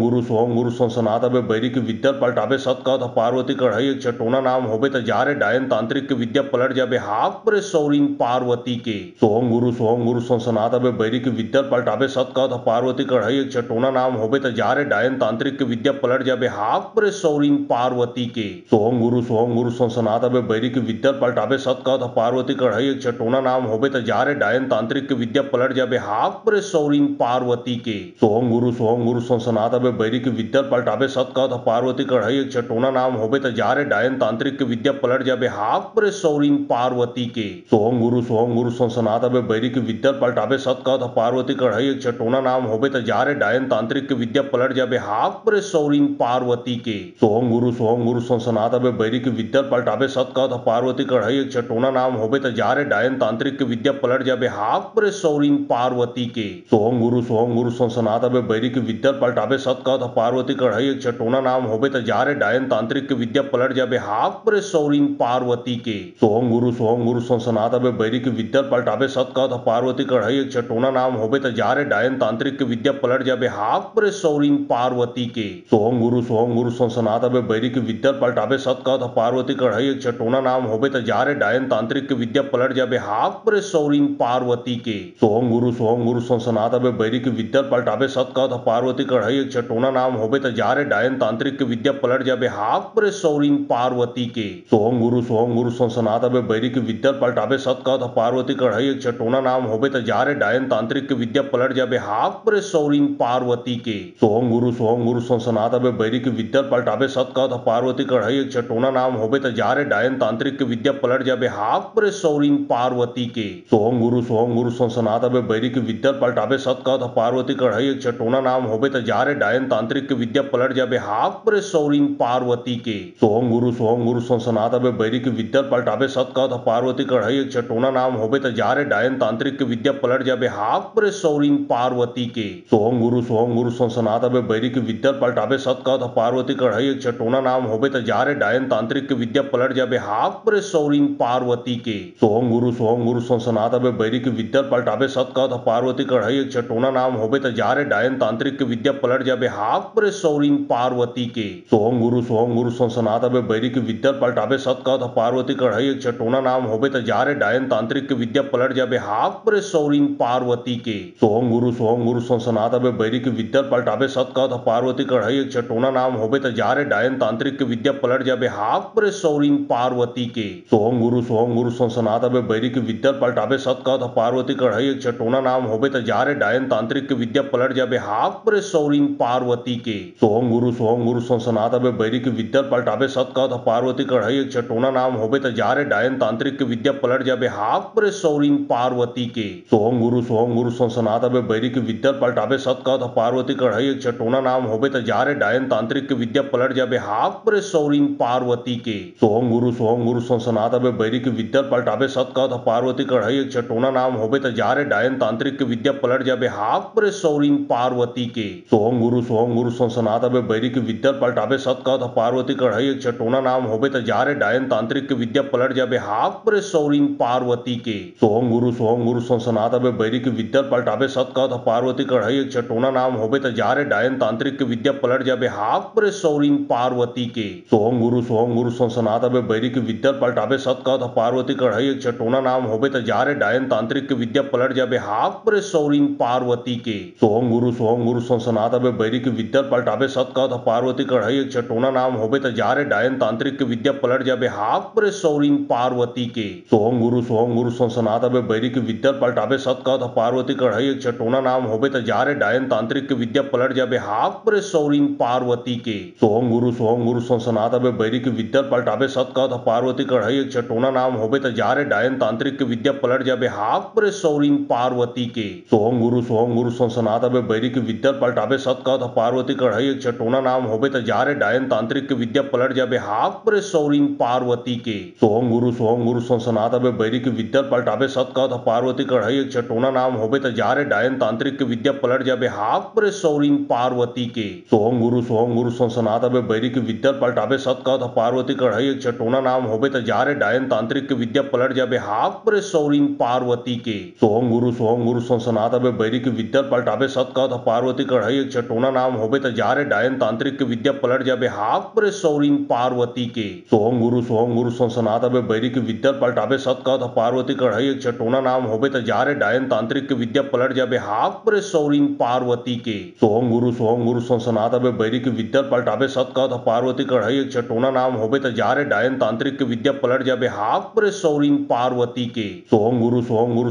गुरु संसनात अबे बैरी की विद्या पलटावे सत कहत पार्वती कढ़ई एक चटोना नाम होबे त जारे डायन तांत्रिक के विद्या पलट जाबे हाक परे सौरीन पार्वती के सोहम गुरु संसनात अबे बैरी की विद्या पलटावे सत कहत पार्वती कढ़ई एक चटोना नाम होबे त जारे डायन तांत्रिक के विद्या पलट जाबे हाक परे सौरीन पार्वती के सोहम गुरु संसनात अबे बैरी की विद्या पलटावे सत कहत पार्वती कढ़ई एक चटोना नाम होबे त जारे डायन तांत्रिक के विद्या पलट जाबे हाक परे सौरीन पार्वती के सोहम गुरु संसनात अबे बैरी की विद्या पलटावे सत कहत पार्वती कढ़ई एक चटोना नाम होबे त जारे डायन तांत्रिक के विद्या पलट जाबे हाक परे सौरीन पार्वती के सोहम गुरु संसनात अबे बैरी की विद्या पलटावे सत कहत पार्वती कढ़ई एक चटोना नाम होबे त जारे डायन तांत्रिक के विद्या पलट जाबे हाक परे सौरीन पार्वती के सोहम गुरु संसनात अबे बैरी की विद्या पलटावे सत कहत पार्वती कढ़ई एक चटोना नाम होबे त जारे डायन तांत्रिक के विद्या पलट जाबे हाक परे सौरीन पार्वती के सोहम गुरु संसनात अबे बैरी की विद्या पलटावे सत कहत पार्वती कढ़ई एक चटोना नाम होबे त जारे डायन तांत्रिक के विद्या पलट जाबे हाक परे सौरीन पार्वती के सोहम गुरु संसनात अबे बैरी की विद्या पलटावे सत कहत पार्वती कढ़ई एक चटोना नाम होबे त जारे डायन तांत्रिक के विद्या पलट जाबे हाक परे सौरीन पार्वती के सोहम गुरु संसनात अबे बैरी की विद्या पलटावे सत कहत पार्वती कढ़ई एक चटोना नाम होबे त जारे डायन तांत्रिक के विद्या पलट जाबे हाक परे सौरीन पार्वती के सोहम गुरु संसनात अबे बैरी की विद्या पलटावे सत कहत पार्वती कढ़ई एक चटोना नाम होबे त जारे डायन तांत्रिक के विद्या पलट जाबे हाक परे सौरीन पार्वती के सोहम गुरु संसनात अबे बैरी की विद्या पलटावे सत कहत पार्वती कढ़ई एक चटोना नाम होबे त जारे डायन तांत्रिक के विद्या पलट जाबे हाक परे सौरीन पार्वती के सोहम गुरु संसनात अबे बैरी की विद्या पलटावे सत कहत पार्वती कढ़ई एक चटोना नाम होबे त जारे डायन तांत्रिक के विद्या पलट जाबे हाक परे सौरीन पार्वती के सोहम गुरु संसनात अबे बैरी की विद्या पलटावे सत कहत पार्वती कढ़ई एक चटोना नाम होबे त जारे डायन तांत्रिक के विद्या पलट जाबे हाक परे सौरीन पार्वती के सोहम गुरु संसनात अबे बैरी की विद्या पलटावे सत कहत पार्वती कढ़ई एक चटोना नाम होबे त जारे डायन तांत्रिक के विद्या पलट जाबे हाक परे सौरीन पार्वती के सोहम गुरु संसनात अबे बैरी की विद्या पलटावे सत कहत पार्वती कढ़ई एक चटोना नाम होबे त जारे डायन तांत्रिक के विद्या पलट जाबे हाक परे सौरीन पार्वती के सोहम गुरु संसनात अबे बैरी की विद्या पलटावे सत कहत पार्वती कढ़ई एक चटोना नाम होबे त जारे डायन तांत्रिक के विद्या पलट जाबे हाक परे सौरीन पार्वती के सोहम गुरु संसनात अबे बैरी की विद्या पलटावे सत कहत पार्वती कढ़ई एक चटोना नाम होबे त जारे डायन तांत्रिक के विद्या पलट जाबे हाक परे सौरीन पार्वती के सोहम गुरु संसनात अबे बैरी की विद्या पलटावे सत कहत पार्वती कढ़ई एक चटोना नाम होबे त जारे डायन तांत्रिक के विद्या पलट जाबे हाक परे सौरीन पार्वती के सोहम गुरु संसनात अबे बैरी की विद्या पलटावे सत कहत पार्वती कढ़ई एक चटोना नाम होबे त जारे डायन तांत्रिक के विद्या पलट जाबे हाक परे सौरीन पार्वती के सोहम गुरु संसनात अबे बैरी की विद्या पलटावे सत कहत पार्वती कढ़ई एक चटोना नाम होबे त जारे डायन तांत्रिक के विद्या पलट जाबे हाक परे सौरीन पार्वती के सोहम गुरु संसनात अबे बैरी की विद्या पलटावे सत कहत पार्वती कढ़ई एक चटोना नाम होबे त जारे डायन तांत्रिक के विद्या पलट जाबे हाक परे सौरीन पार्वती के सोहम गुरु संसनात अबे बैरी की विद्या पलटावे सत कहत पार्वती कढ़ई एक चटोना नाम होबे त जारे डायन तांत्रिक के विद्या पलट जाबे हाक परे सौरीन पार्वती के सोहम गुरु संसनात अबे बैरी की विद्या पलटावे सत कहत पार्वती कढ़ई एक चटोना नाम होबे त जारे डायन तांत्रिक के विद्या पलट जाबे हाक परे सौरीन पार्वती के सोहम गुरु संसनात अबे बैरी की विद्या पलटावे सत कहत पार्वती कढ़ई एक चटोना नाम होबे त जारे डायन तांत्रिक के विद्या पलट जाबे हाक परे सौरीन पार्वती के सोहम गुरु संसनात अबे बैरी की विद्या पलटावे सत कहत पार्वती कढ़ई एक चटोना नाम होबे त जारे डायन तांत्रिक के विद्या पलट जाबे हाक परे सौरीन पार्वती के सोहम गुरु संसनात अबे बैरी की विद्या पलटावे सत कहत पार्वती कढ़ई एक चटोना नाम होबे त जारे डायन तांत्रिक के विद्या पलट जाबे हाक परे सौरीन पार्वती के सोहम गुरु संसनात अबे बैरी की विद्या पलटावे सत कहत पार्वती कढ़ई एक चटोना नाम होबे त जारे डायन तांत्रिक के विद्या पलट जाबे हाक परे सौरीन पार्वती के सोहम गुरु संसनात अबे बैरी की विद्या पलटावे सत कहत पार्वती कढ़ई एक चटोना नाम होबे त जारे डायन तांत्रिक के विद्या पलट जाबे हाक परे सौरीन पार्वती के सोहम गुरु संसनात अबे बैरी की विद्या पलटावे सत कहत पार्वती कढ़ई एक चटोना नाम होबे त जारे डायन तांत्रिक के विद्या पलट जाबे हाक परे सौरीन पार्वती के सोहम गुरु संसनात अबे बैरी की विद्या पलटावे सत कहत पार्वती कढ़ई एक चटोना नाम होबे त जारे डायन तांत्रिक तांत्रिक विद्या पलट जाबे हाक परे सौरीन पार्वती के सोहम गुरु संसनात अबे बैरी की विद्या पलटाबे सतका पार्वती कढ़ाई एक चटोना नाम होबे त जारे डायन तांत्रिक के विद्या पलट जाबे हाक परे सौरीन पार्वती के सोहम गुरु संसनात अबे बैरी की विद्या पलटाबे सतका पार्वती कढ़ाई एक चटोना नाम होबे त जारे डायन तांत्रिक के विद्या पलट जाबे हाक परे सौरीन पार्वती के सोहम गुरु संसनात अबे बैरी की विद्या पलटाबे सतका पार्वती कढ़ाई एक चटोना नाम होबे त जारे डायन तांत्रिक के विद्या पलट जाबे हाक परे सौरीन पार्वती के सोहम गुरु संसनात अबे बैरी की विद्या पलटाबे सतका पार्वती कढ़ाई एक चटोना नाम होबे त जारे डायन तांत्रिक के विद्या पलट जाबे हाक परे सौरीन पार्वती के सोहम गुरु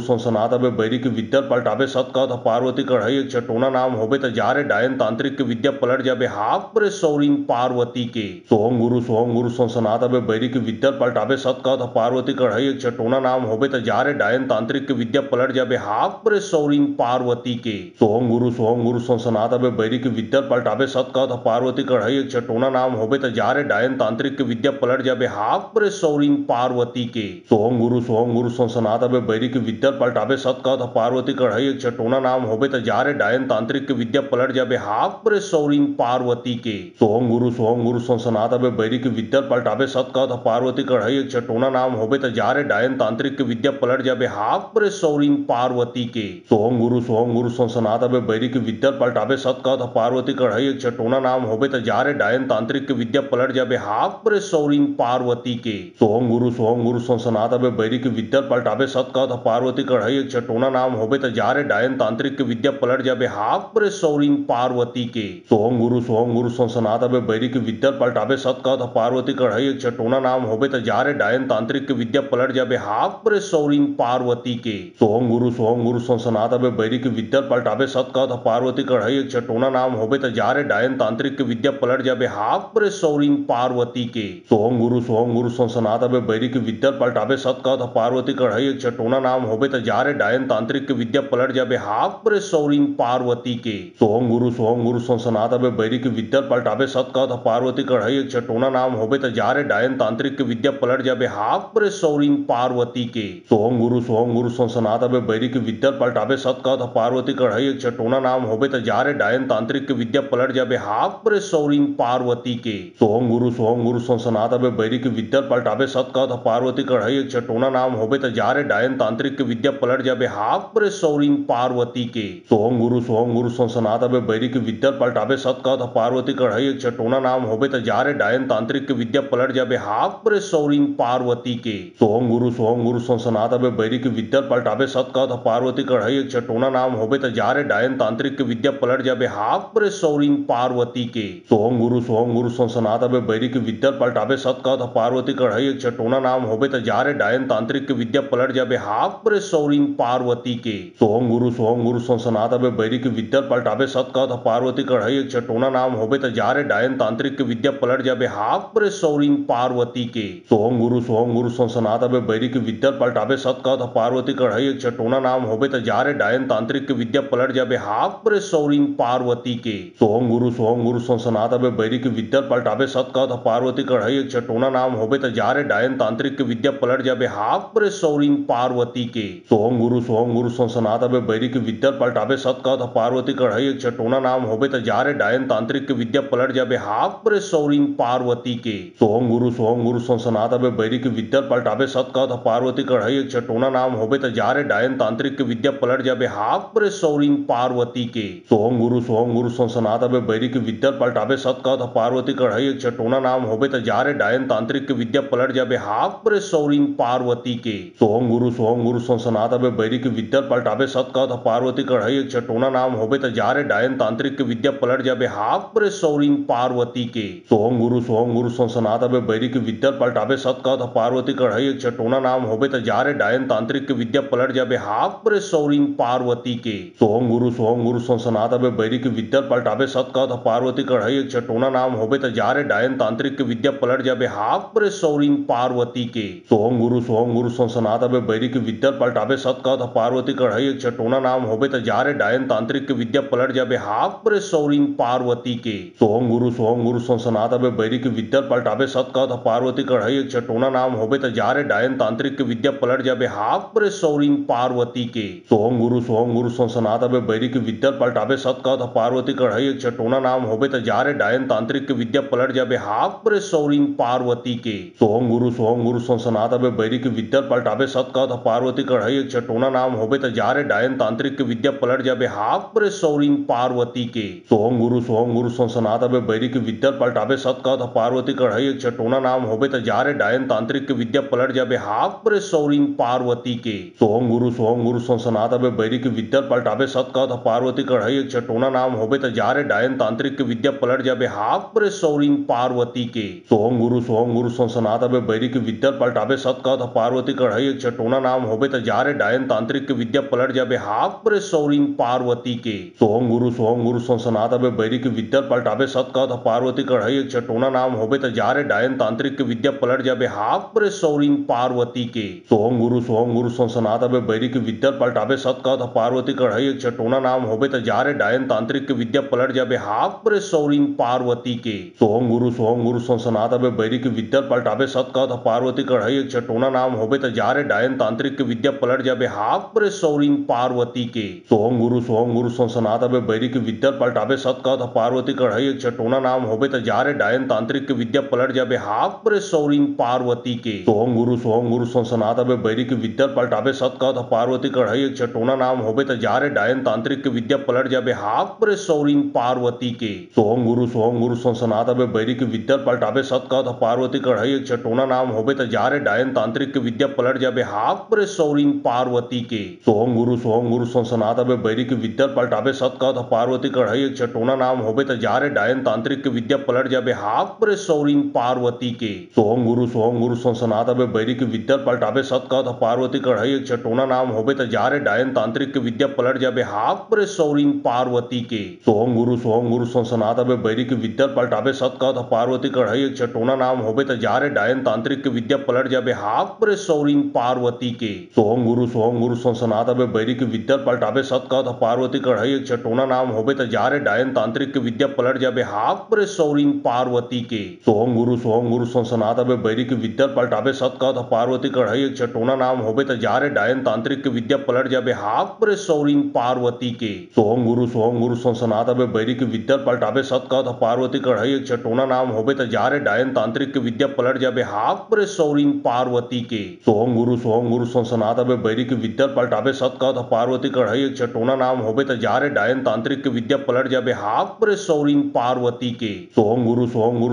संसनात अबे बैरी की विद्या पलटाबे सतका पार्वती कढ़ाई एक चटोना नाम होबे त जारे डायन तांत्रिक के विद्या पलट जाबे हाक परे सौरीन पार्वती के सोहम गुरु संसनात अबे बैरी की विद्या पलटाबे सतका पार्वती कढ़ाई एक चटोना नाम होबे त जारे डायन तांत्रिक के विद्या पलट जाबे हाक परे सौरीन पार्वती के सोहम गुरु संसनात अबे बैरी की विद्या पलटाबे सतका पार्वती कढ़ाई एक चटोना नाम होबे त जारे डायन तांत्रिक के विद्या पलट जाबे हाक परे सौरीन पार्वती के सोहम गुरु संसनात अबे बैरी की विद्या पलटाबे सतका पार्वती कढ़ाई एक चटोना नाम होबे त जारे डायन तांत्रिक के विद्या पलट जाबे हाक परे सौरीन पार्वती के सोहम गुरु संसनात अबे बैरी की विद्या पलटाबे सतका पार्वती कढ़ाई एक चटोना नाम होबे त जारे डायन तांत्रिक के विद्या पलट जाबे हाक परे सौरीन पार्वती के सोहम गुरु संसनात अबे बैरी की विद्या पलटाबे सतका पार्वती कढ़ाई एक चटोना नाम होबे त जारे डायन तांत्रिक के विद्या पलट जाबे हाक परे सौरीन पार्वती के सोहम गुरु संसनात अबे बैरी की विद्या पलटाबे सतका पार्वती कढ़ाई एक चटोना नाम होबे त जारे डायन तांत्रिक के विद्या पलट जाबे हाक परे सौरीन पार्वती के सोहम गुरु संसनात अबे बैरी की विद्या पलटाबे सतका पार्वती कढ़ाई एक चटोना नाम होबे त जारे डायन तांत्रिक के विद्या पलट जाबे हाक परे सौरीन पार्वती के सोहम गुरु संसनात अबे बैरी की विद्या पलटाबे सतका पार्वती कढ़ाई एक चटोना नाम होबे त जारे डायन तांत्रिक के विद्या पलट जाबे हाक परे सौरीन पार्वती के सोहम गुरु संसनात अबे बैरी की विद्या पलटाबे सतका पार्वती कढ़ाई एक चटोना नाम होबे त जारे डायन तांत्रिक के विद्या पलट जाबे हाक परे सौरीन पार्वती के सोहम गुरु संसनात अबे बैरी की विद्या पलटाबे सतका पार्वती कढ़ाई एक चटोना नाम होबे त जारे डायन तांत्रिक के विद्या पलट जाबे हाक परे सौरीन पार्वती के सोहम गुरु संसनात अबे बैरी की विद्या पलटाबे सतका पार्वती कढ़ाई एक चटोना नाम होबे त जारे डायन तांत्रिक के विद्या पलट जाबे हाक परे सौरीन पार्वती के सोहम गुरु संसनात अबे बैरी की विद्या पलटाबे सतका पार्वती कढ़ाई एक चटोना नाम होबे त जारे डायन तांत्रिक के विद्या पलट जाबे हाक परे सौरीन पार्वती के सोहम गुरु संसनात अबे बैरी की विद्या पलटाबे सतका पार्वती कढ़ाई एक चटोना नाम होबे त जारे डायन तांत्रिक के विद्या पलट जाबे हाक परे सौरीन पार्वती के सोहम गुरु संसनात अबे बैरी की विद्या पलटाबे सतका पार्वती कढ़ाई एक चटोना नाम होबे त जारे डायन तांत्रिक के विद्या पलट जाबे हाक परे सौरीन पार्वती के सोहम गुरु संसनात अबे बैरी की विद्या पलटाबे सतका पार्वती कढ़ाई एक चटोना नाम होबे त जारे डायन तांत्रिक के विद्या पलट जाबे हाक परे सौरीन पार्वती के सोहम गुरु संसनात अबे बैरी की विद्या पलटाबे सतका पार्वती कढ़ाई एक चटोना नाम होबे त जारे डायन तांत्रिक के विद्या पलट जाबे हाक परे सौरीन पार्वती के सोहम गुरु संसनात अबे बैरी की विद्या पलटाबे सतका पार्वती कढ़ाई एक चटोना नाम होबे त जारे डायन तांत्रिक के विद्या पलट जाबे हाक परे सौरीन पार्वती के सोहम गुरु संसनात अबे बैरी की विद्या पलटाबे सतका पार्वती कढ़ाई एक चटोना नाम होबे त जारे डायन तांत्रिक के विद्या पलट जाबे हाक परे सौरीन पार्वती के सोहम गुरु संसनात अबे बैरी की विद्या पलटाबे सतका पार्वती कढ़ाई एक चटोना नाम होबे त जारे डायन तांत्रिक के विद्या पलट जाबे हाक परे सौरीन पार्वती के सोहम गुरु संसनात अबे बैरी की विद्या पलटाबे सतका पार्वती कढ़ाई एक चटोना नाम होबे त जारे डायन तांत्रिक के विद्या पलट जाबे हाक परे सौरीन पार्वती के सोहम गुरु संसनात अबे बैरी की विद्या पलटाबे सतका पार्वती कढ़ाई एक चटोना नाम होबे त जारे डायन तांत्रिक के विद्या पलट जाबे हाक परे सौरीन पार्वती के सोहम गुरु संसनात अबे बैरी की विद्या पलटाबे सतका पार्वती कढ़ाई एक चटोना नाम होबे त जारे डायन तांत्रिक के विद्या पलट जाबे हाक परे सौरीन पार्वती के सोहम गुरु संसनात अबे बैरी की विद्या पलटाबे सतका पार्वती कढ़ाई एक चटोना नाम होबे त जारे डायन तांत्रिक के विद्या पलट जाबे हाक परे सौरीन पार्वती के सोहम गुरु संसनात अबे बैरी की विद्या पलटाबे सतका पार्वती कढ़ाई एक चटोना नाम होबे त जारे डायन तांत्रिक के विद्या पलट जाबे हाक परे सौरीन पार्वती के सोहम गुरु संसनात अबे बैरी की विद्या पलटाबे सतका पार्वती कढ़ाई एक चटोना नाम होबे त जारे डायन तांत्रिक के विद्या पलट जाबे हाक परे सौरीन पार्वती के सोहम गुरु संसनात अबे बैरी की विद्या पलटाबे सतका पार्वती कढ़ाई एक चटोना नाम होबे त जारे डायन तांत्रिक के विद्या पलट जाबे हाक परे सौरीन पार्वती के सोहम गुरु संसनात सनात हवे बैरी की विद्या पलटावे सत कहत पार्वती कढ़ई एक चटोना नाम होबे त जारे डायन तांत्रिक के विद्या पलट जाबे हाक परे सौरीन पार्वती के सोहम गुरु सनात हवे बैरी की विद्या पलटावे सत कहत पार्वती कढ़ई एक चटोना नाम होबे त जारे डायन तांत्रिक के विद्या पलट जाबे हाक परे सौरीन पार्वती के सोहम गुरु सनात हवे बैरी की विद्या पलटावे सत कहत पार्वती कढ़ई एक चटोना नाम होबे त जारे डायन तांत्रिक के विद्या पलट जाबे हाक परे सौरीन पार्वती के सोहम गुरु सनात हवे बैरी की विद्या पलटावे सत कहत पार्वती कढ़ई एक चटोना नाम होबे त जारे डायन तांत्रिक के विद्या पलट जाबे हाक परे सौरीन पार्वती के सोहम गुरु सनात हवे बैरी की विद्या पलटावे सत कहत पार्वती कढ़ई एक चटोना नाम होबे त जारे डायन तांत्रिक के विद्या पलट जाबे हाक परे सौरीन पार्वती के सोहम गुरु सनात हवे बैरी की विद्या पलटावे सत कहत पार्वती कढ़ई एक चटोना नाम होबे त जारे डायन तांत्रिक के विद्या पलट जाबे हाक परे सौरीन पार्वती के सोहम गुरु सनात हवे बैरी की विद्या पलटावे सत कहत पार्वती कढ़ई एक चटोना नाम होबे त जारे डायन तांत्रिक के विद्या पलट जाबे हाक परे सौरीन पार्वती के सोहम गुरु सनात हवे बैरी की विद्या पलटावे सत कहत पार्वती कढ़ई एक चटोना नाम होबे त जारे डायन तांत्रिक के विद्या पलट जाबे हाक परे सौरीन पार्वती के सोहम गुरु सनात हवे बैरी की विद्या पलटावे सत कहत पार्वती कढ़ई एक चटोना नाम होबे त जारे डायन तांत्रिक के विद्या पलट जाबे हाक परे सौरीन पार्वती के सोहम गुरु सनात हवे बैरी की विद्या पलटावे सत कहत पार्वती कढ़ई एक चटोना नाम होबे त जारे डायन तांत्रिक के विद्या पलट जाबे हाक परे सौरीन पार्वती के सोहम गुरु सनात हवे बैरी की विद्या पलटावे सत कहत पार्वती कढ़ई एक चटोना नाम होबे त जारे डायन तांत्रिक के विद्या पलट जाबे हाक परे सौरीन पार्वती के सोहम गुरु सनात हवे बैरी की विद्या पलटावे सत कहत पार्वती कढ़ई एक चटोना नाम होबे त जारे डायन तांत्रिक के विद्या पलट जाबे हाक परे सौरीन पार्वती के सोहम गुरु सनात हवे बैरी की विद्या पलटावे सत कहत पार्वती कढ़ई एक चटोना नाम होबे त जारे डायन तांत्रिक के विद्या पलट जाबे हाक परे सौरीन पार्वती के सोहम गुरु सनात हवे बैरी की विद्या पलटावे सत कहत पार्वती कढ़ई एक चटोना नाम होबे त जारे डायन तांत्रिक के विद्या पलट जाबे हाक परे सौरीन पार्वती के सोहम गुरु सनात हवे बैरी की विद्या पलटावे सत कहत पार्वती कढ़ई एक चटोना नाम होबे त जारे डायन तांत्रिक के विद्या पलट जाबे हाक परे सौरीन पार्वती के सोहम गुरु सनात हवे बैरी की विद्या पलटावे सत कहत पार्वती कढ़ई एक चटोना नाम होबे त जारे डायन तांत्रिक के विद्या पलट जाबे हाक परे सौरीन पार्वती के सोहम गुरु सनात हवे बैरी की विद्या पलटावे सत कहत पार्वती कढ़ई एक चटोना नाम होबे त जारे डायन तांत्रिक के विद्या पलट जाबे हाक परे सौरीन पार्वती के सोहम गुरु सनात हवे बैरी की विद्या पलटावे सत कहत पार्वती कढ़ई एक चटोना नाम होबे त जारे डायन तांत्रिक के विद्या पलट जाबे हाक परे सौरीन पार्वती के सोहम गुरु सनात हवे बैरी की विद्या पलटावे सत कहत पार्वती कढ़ई एक चटोना नाम होबे त जारे डायन तांत्रिक के विद्या पलट जाबे हाक परे सौरीन पार्वती के सोहम गुरु सनात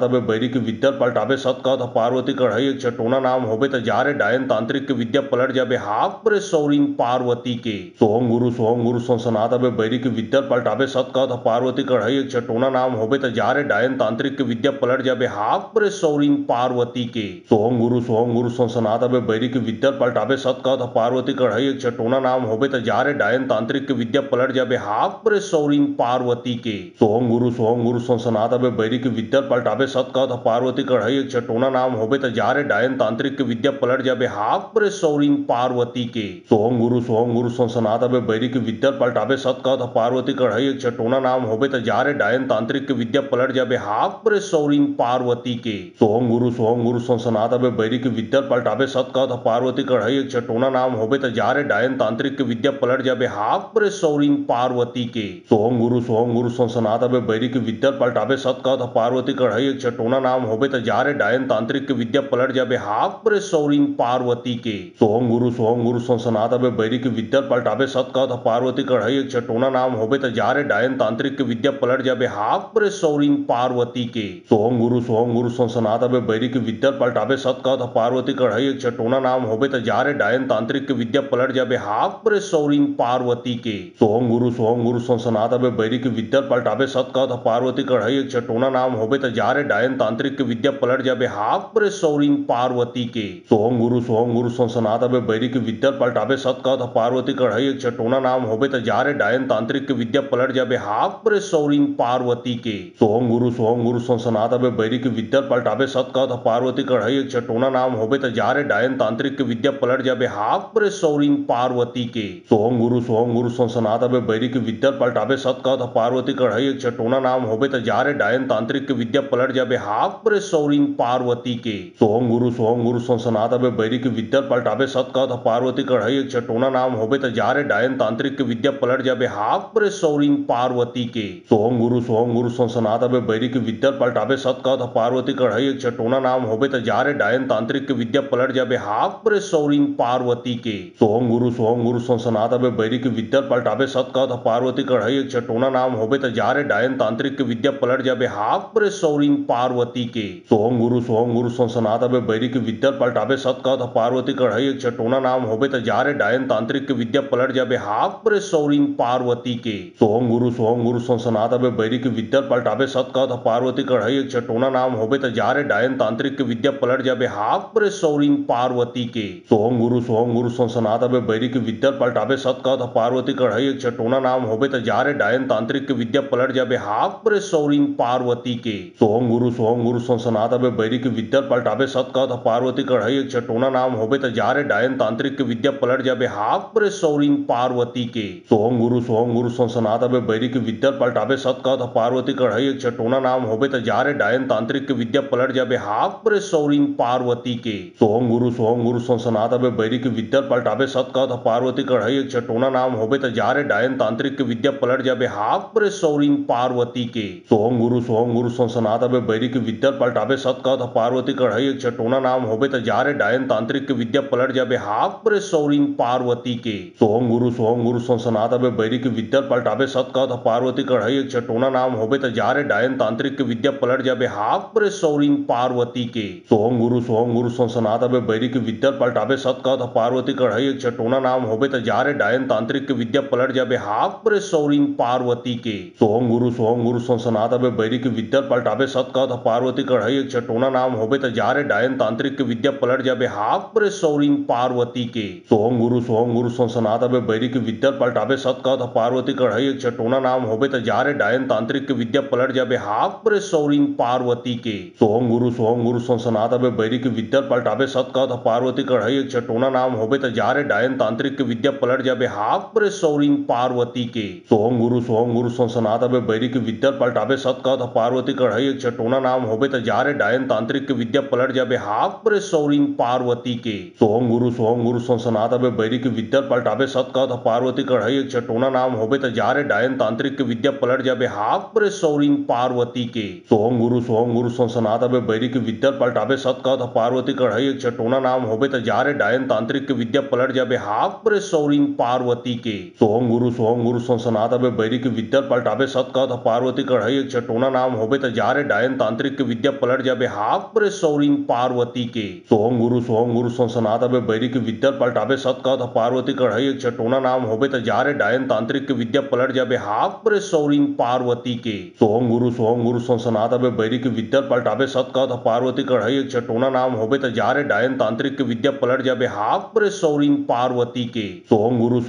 हवे बैरी की विद्या पलटावे सत कहत पार्वती कढ़ई एक चटोना नाम होबे त जारे डायन तांत्रिक के विद्या पलट जाबे हाक परे सौरीन पार्वती के सोहम गुरु सनात हवे बैरी की विद्या पलटावे सत कहत पार्वती कढ़ई एक चटोना नाम होबे त जारे डायन तांत्रिक के विद्या पलट जाबे हाक परे सौरीन पार्वती के सोहम गुरु सनात हवे बैरी की विद्या पलटावे सत कहत पार्वती कढ़ई एक चटोना नाम होबे त जारे डायन तांत्रिक के विद्या पलट जाबे हाक परे सौरीन पार्वती के सोहम गुरु सनात हवे बैरी की विद्या पलटावे सत कहत पार्वती कढ़ई एक चटोना नाम होबे त जारे डायन तांत्रिक के विद्या पलट जाबे हाक परे सौरीन पार्वती के सोहम गुरु सनात हवे बैरी की विद्या पलटावे सत कहत पार्वती कढ़ई एक चटोना नाम होबे त जारे डायन तांत्रिक के विद्या पलट जाबे हाक परे सौरीन पार्वती के सोहम गुरु सनात हवे बैरी की विद्या पलटावे सत कहत पार्वती कढ़ई एक चटोना नाम होबे त जारे डायन तांत्रिक के विद्या पलट जाबे हाक परे सौरीन पार्वती के सोहम गुरु सनात हवे बैरी की विद्या पलटावे सत कहत पार्वती कढ़ई एक चटोना नाम होबे त जारे डायन तांत्रिक के विद्या पलट जाबे हाक परे सौरीन पार्वती के सोहम गुरु सनात हवे बैरी की विद्या पलटावे सत कहत पार्वती कढ़ई एक चटोना नाम होबे त जारे डायन तांत्रिक के विद्या पलट जाबे हाक परे सौरीन पार्वती के सोहम गुरु सनात हवे बैरी की विद्या पलटावे सत कहत पार्वती कढ़ई एक चटोना नाम होबे त जारे डायन तांत्रिक के विद्या पलट जाबे हाक परे सौरीन पार्वती के सोहम गुरु सनात हवे बैरी की विद्या पलटावे सत कहत पार्वती कढ़ई एक चटोना नाम होबे त जारे डायन तांत्रिक के विद्या पलट जाबे हाक परे सौरीन पार्वती के सोहम गुरु सनात हवे बैरी की विद्या पलटावे सत कहत पार्वती कढ़ई एक चटोना नाम होबे त जारे डायन तांत्रिक के विद्या पलट जाबे हाक परे सौरीन पार्वती के सोहम गुरु सनात हवे बैरी की विद्या पलटावे सत कहत पार्वती कढ़ई एक चटोना नाम होबे त जारे डायन तांत्रिक के विद्या पलट जाबे हाक परे सौरीन पार्वती के सोहम गुरु सनात हवे बैरी की विद्या पलटावे सत कहत पार्वती कढ़ई एक चटोना नाम होबे त जारे डायन डायन तांत्रिक के विद्या पलट जाबे हाक प्रे सौरीन पार्वती के सोहम गुरु संसनाता बे बैरी की विद्या पलटाबे सत का पार्वती कढ़ाई एक चटोना नाम होबे त जारे डायन तांत्रिक के विद्या पलट जाबे हाक प्रे सौरीन पार्वती के सोहम गुरु संसनाता बे बैरी की विद्या पलटाबे सत का पार्वती कढ़ाई एक चटोना नाम होबे त जारे डायन तांत्रिक के विद्या पलट जाबे हाक प्रे सौरीन पार्वती के सोहम गुरु संसनाता बे बैरी की विद्या पलटाबे सत का पार्वती कढ़ाई एक चटोना नाम होबे त जारे डायन तांत्रिक के विद्या पलट जाबे हाक प्रे सौरीन पार्वती के सोहम गुरु संसनाता बे बैरी की विद्या पलटाबे सत का पार्वती कढ़ाई एक चटोना नाम होबे त जारे डायन तांत्रिक के विद्या पलट जाबे हाक प्रे सौरीन पार्वती के सोहम गुरु संसनाता बे बैरी की विद्या पलटाबे सत का पार्वती कढ़ाई एक चटोना नाम होबे त जारे डायन तांत्रिक के विद्या पलट जाबे हाक प्रे सौरीन पार्वती के सोहम गुरु संसनाता बे बैरी की विद्या पलटाबे सत का पार्वती कढ़ाई एक चटोना नाम होबे त जारे डायन तांत्रिक के विद्या पलट जाबे हाक प्रे सौरीन पार्वती के सोहम गुरु संसनाता बे बैरी की विद्या पलटाबे सत का पार्वती कढ़ाई एक चटोना नाम होबे त जारे डायन तांत्रिक के विद्या पलट जाबे हाक प्रे सौरीन पार्वती के सोहम गुरु संसनाता बे बैरी की विद्या पलटाबे सत का पार्वती कढ़ाई एक चटोना नाम होबे त जारे डायन तांत्रिक के विद्या पलट जाबे हाक प्रे सौरीन पार्वती के सोहम गुरु संसनाता बे बैरी की विद्या पलटाबे सत का पार्वती कढ़ाई एक चटोना नाम होबे त जारे डायन तांत्रिक के विद्या पलट जाबे हाक प्रे सौरीन पार्वती के सोहम गुरु संसनाता बे बैरी की विद्या पलटाबे सत का पार्वती कढ़ाई एक चटोना नाम होबे त जारे डायन तांत्रिक के विद्या पलट जाबे हाक प्रे सौरीन पार्वती के सोहम गुरु संसनाता बे बैरी की विद्या पलटाबे सत का पार्वती कढ़ाई एक चटोना नाम होबे त जारे डायन तांत्रिक के विद्या पलट जाबे हाक प्रे सौरीन पार्वती के सोहम गुरु संसनाता बे बैरी की विद्या पलटाबे सत का पार्वती कढ़ाई एक चटोना नाम होबे त जारे डायन तांत्रिक के विद्या पलट जाबे हाक प्रे सौरीन पार्वती के सोहम गुरु संसनाता बे बैरी की विद्या पलटाबे सत का पार्वती कढ़ाई एक चटोना नाम होबे त जारे डायन तांत्रिक के विद्या पलट जाबे हाक प्रे सौरीन पार्वती के सोहम गुरु संसनाता बे बैरी की विद्या पलटाबे सत का पार्वती कढ़ाई एक चटोना नाम होबे त जारे डायन तांत्रिक के विद्या पलट जाबे हाक प्रे सौरीन पार्वती के सोहम गुरु संसनाता बे बैरी की विद्या पलटाबे सत का पार्वती कढ़ाई एक चटोना नाम होबे त जारे डायन तांत्रिक के विद्या पलट जाबे हाक प्रे सौरीन पार्वती के सोहम गुरु संसनाता बे बैरी की विद्या पलटाबे सत का पार्वती कढ़ाई एक चटोना नाम होबे त जारे डायन तांत्रिक के विद्या पलट जाबे हाक प्रे सौरीन पार्वती के सोहम गुरु संसनाता बे बैरी की विद्या पलटाबे सत का पार्वती कढ़ाई एक चटोना नाम होबे त जारे डायन तांत्रिक के विद्या पलट जाबे हाक प्रे सौरीन पार्वती के सोहम गुरु संसनाता बे बैरी की विद्या पलटाबे सत का पार्वती कढ़ाई एक चटोना नाम होबे त जारे डायन तांत्रिक के विद्या पलट जाबे हाक प्रे सौरीन पार्वती के सोहम गुरु संसनाता बे बैरी की विद्या पलटाबे सत का पार्वती कढ़ाई एक चटोना नाम होबे त जारे डायन तांत्रिक के विद्या पलट जाबे हाक प्रे सौरीन पार्वती के सोहम गुरु संसनाता बे बैरी की विद्या पलटाबे सत का पार्वती कढ़ाई एक चटोना नाम होबे त जारे डायन तांत्रिक के विद्या पलट जाबे हाक प्रे सौरीन पार्वती के सोहम गुरु संसनाता बे बैरी की विद्या पलटाबे सत का पार्वती कढ़ाई एक चटोना नाम होबे त जारे डायन तांत्रिक के विद्या पलट जाबे हाक प्रे सौरीन पार्वती के सोहम गुरु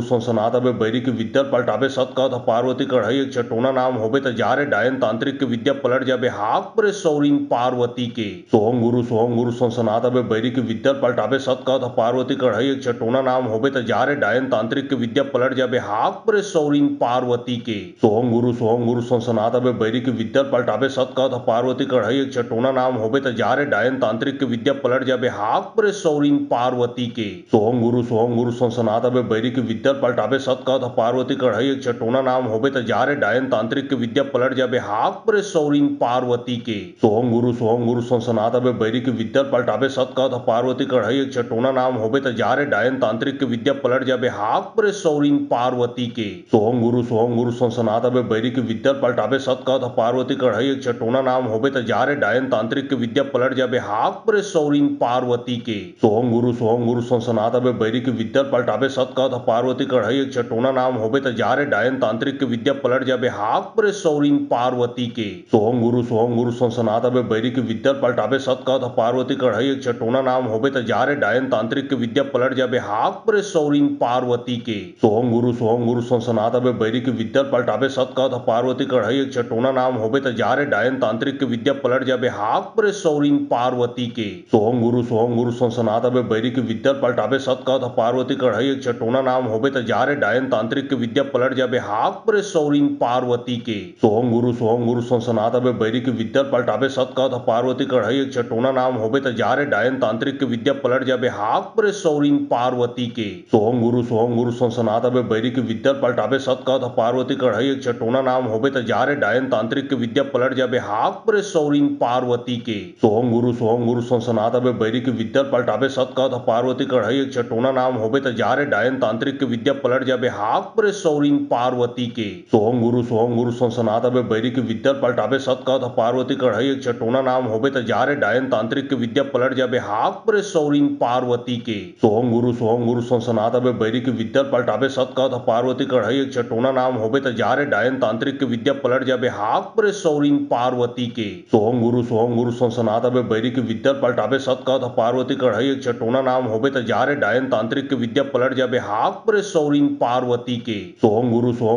संसनाता बे बैरी की विद्या पलटाबे सत का पार्वती कढ़ाई एक चटोना नाम होबे त जारे डायन तांत्रिक के विद्या पलट जाबे हाक प्रे सौरीन पार्वती के सोहम गुरु संसनाता बे बैरी की विद्या पलटाबे सत का पार्वती कढ़ाई एक चटोना नाम होबे त जारे डायन तांत्रिक के विद्या पलट जाबे हाक प्रे सौरीन पार्वती के सोहम गुरु संसनाता बे बैरी की विद्या पलटाबे सत का पार्वती कढ़ाई एक चटोना नाम होबे त जारे डायन तांत्रिक के विद्या पलट जाबे हाक प्रे सौरीन पार्वती के सोहम गुरु संसनाता बे बैरी की विद्या पलटाबे सत का पार्वती कढ़ाई एक चटोना नाम होबे त जारे डायन तांत्रिक के विद्या पलट जाबे हाक प्रे सौरीन पार्वती के सोहम गुरु संसनाता बे बैरी की विद्या पलटाबे सत का पार्वती कढ़ाई एक चटोना नाम होबे त जारे डायन तांत्रिक के विद्या पलट जाबे हाक प्रे सौरीन पार्वती के सोहम गुरु संसनाता बे बैरी की विद्या पलटाबे सत का पार्वती कढ़ाई एक चटोना नाम होबे त जारे डायन तांत्रिक के विद्या पलट जाबे हाक प्रे सौरीन पार्वती के सोहम गुरु संसनाता बे बैरी की विद्या पलटाबे सत का पार्वती कढ़ाई एक चटोना नाम होबे त जारे डायन तांत्रिक के विद्या पलट जाबे हाक प्रे सौरीन पार्वती के सोहम गुरु संसनाता बे बैरी की विद्या पलटाबे सत का पार्वती कढ़ाई एक चटोना नाम होबे त जारे डायन तांत्रिक के विद्या पलट जाबे हाक प्रे सौरीन पार्वती के सोहम गुरु संसनाता बे बैरी की विद्या पलटाबे सत का पार्वती कढ़ाई एक चटोना नाम होबे त जारे डायन तांत्रिक के विद्या पलट जाबे हाक प्रे सौरीन पार्वती के सोहम गुरु संसनाता बे बैरी की विद्या पलटाबे सत का पार्वती कढ़ाई एक चटोना नाम होबे त जारे डायन तांत्रिक के विद्या पलट जाबे हाक प्रे सौरीन पार्वती के सोहम सोहम गुरु संसनात अबे बैरी के विद्या पलटाबे सत कहत पार्वती कढ़ाई एक चटोना नाम होबे त जारे डायन तांत्रिक के विद्या पलट जाबे हाक प्रे सौरीन पार्वती के सोहम गुरु संसनात अबे बैरी के विद्या पलटाबे सत कहत पार्वती कढ़ाई एक चटोना नाम होबे त जारे डायन तांत्रिक के विद्या पलट जाबे हाक प्रे सौरीन पार्वती के सोहम गुरु संसनात अबे बैरी के विद्या पलटाबे सत कहत पार्वती कढ़ाई एक चटोना नाम होबे त जारे डायन तांत्रिक के विद्या पलट जाबे हाक प्रे सौरीन पार्वती के सोहम गुरु संसनात अबे बैरी के विद्या पलटाबे सत कहत पार्वती कढ़ाई एक चटोना नाम होबे त जारे डायन तांत्रिक के विद्या पलट जाबे हाक प्रे सौरीन पार्वती के सोहम गुरु संसनात अबे बैरी के विद्या पलटाबे सत कहत पार्वती कढ़ाई एक चटोना नाम होबे त जारे डायन तांत्रिक के विद्या पलट जाबे हाक प्रे सौरीन पार्वती के सोहम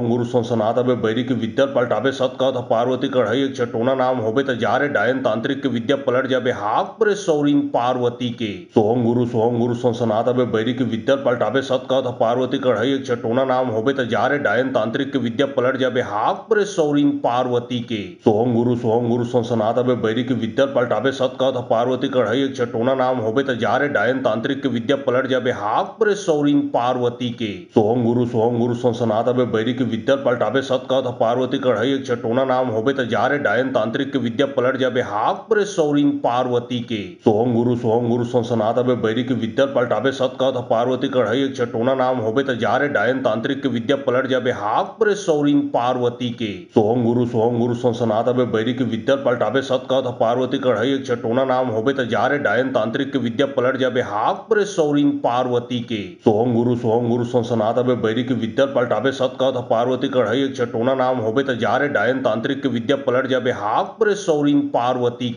गुरु संसनात अबे बैरी के विद्या पलटाबे सत कहत पार्वती कढ़ाई एक चटोना नाम होबे त जारे डायन तांत्रिक के विद्या पलट जाबे हाक प्रे सौरीन पार्वती के सोहम गुरु संसनात अबे बैरी के विद्या पलटाबे सत कहत पार्वती कढ़ाई एक चटोना नाम होबे त जारे डायन तांत्रिक के विद्या पलट जाबे हाक प्रे सौरीन पार्वती के सोहम गुरु संसनात अबे बैरी के विद्या पलटाबे सत कहत पार्वती कढ़ाई एक चटोना नाम होबे त जारे डायन तांत्रिक के विद्या पलट जाबे हाक प्रे सौरीन पार्वती के सोहम गुरु संसनात अबे बैरी के विद्या पलटाबे सत कहत पार्वती कढ़ाई एक चटोना नाम होबे त जारे डायन तांत्रिक के विद्या पलट जाबे हाक प्रे सौरीन पार्वती के सोहम गुरु संसनात अबे बैरी के विद्या पलटाबे सत कहत पार्वती कढ़ाई एक चटोना नाम होबे त जारे डायन तांत्रिक के विद्या पलट जाबे हाक प्रे सौरीन पार्वती के सोहम गुरु संसनात अबे बैरी के विद्या पलटाबे सत कहत पार्वती कढ़ाई एक चटोना नाम होबे त जारे डायन तांत्रिक के विद्या पलट जाबे हाक प्रे सौरीन पार्वती के सोहम गुरु संसनात अबे बैरी के विद्या पलटाबे सत कहत पार्वती कढ़ाई एक चटोना नाम होबे त जारे डायन तांत्रिक के विद्या पलट जाबे हाक प्रे सौरीन पार्वती के सोहम गुरु संसनात अबे बैरी के विद्या पलटाबे सत कहत पार्वती कढ़ाई एक चटोना नाम होबे त जारे डायन तांत्रिक के विद्या पलट जाबे हाक प्रे सौरीन पार्वती के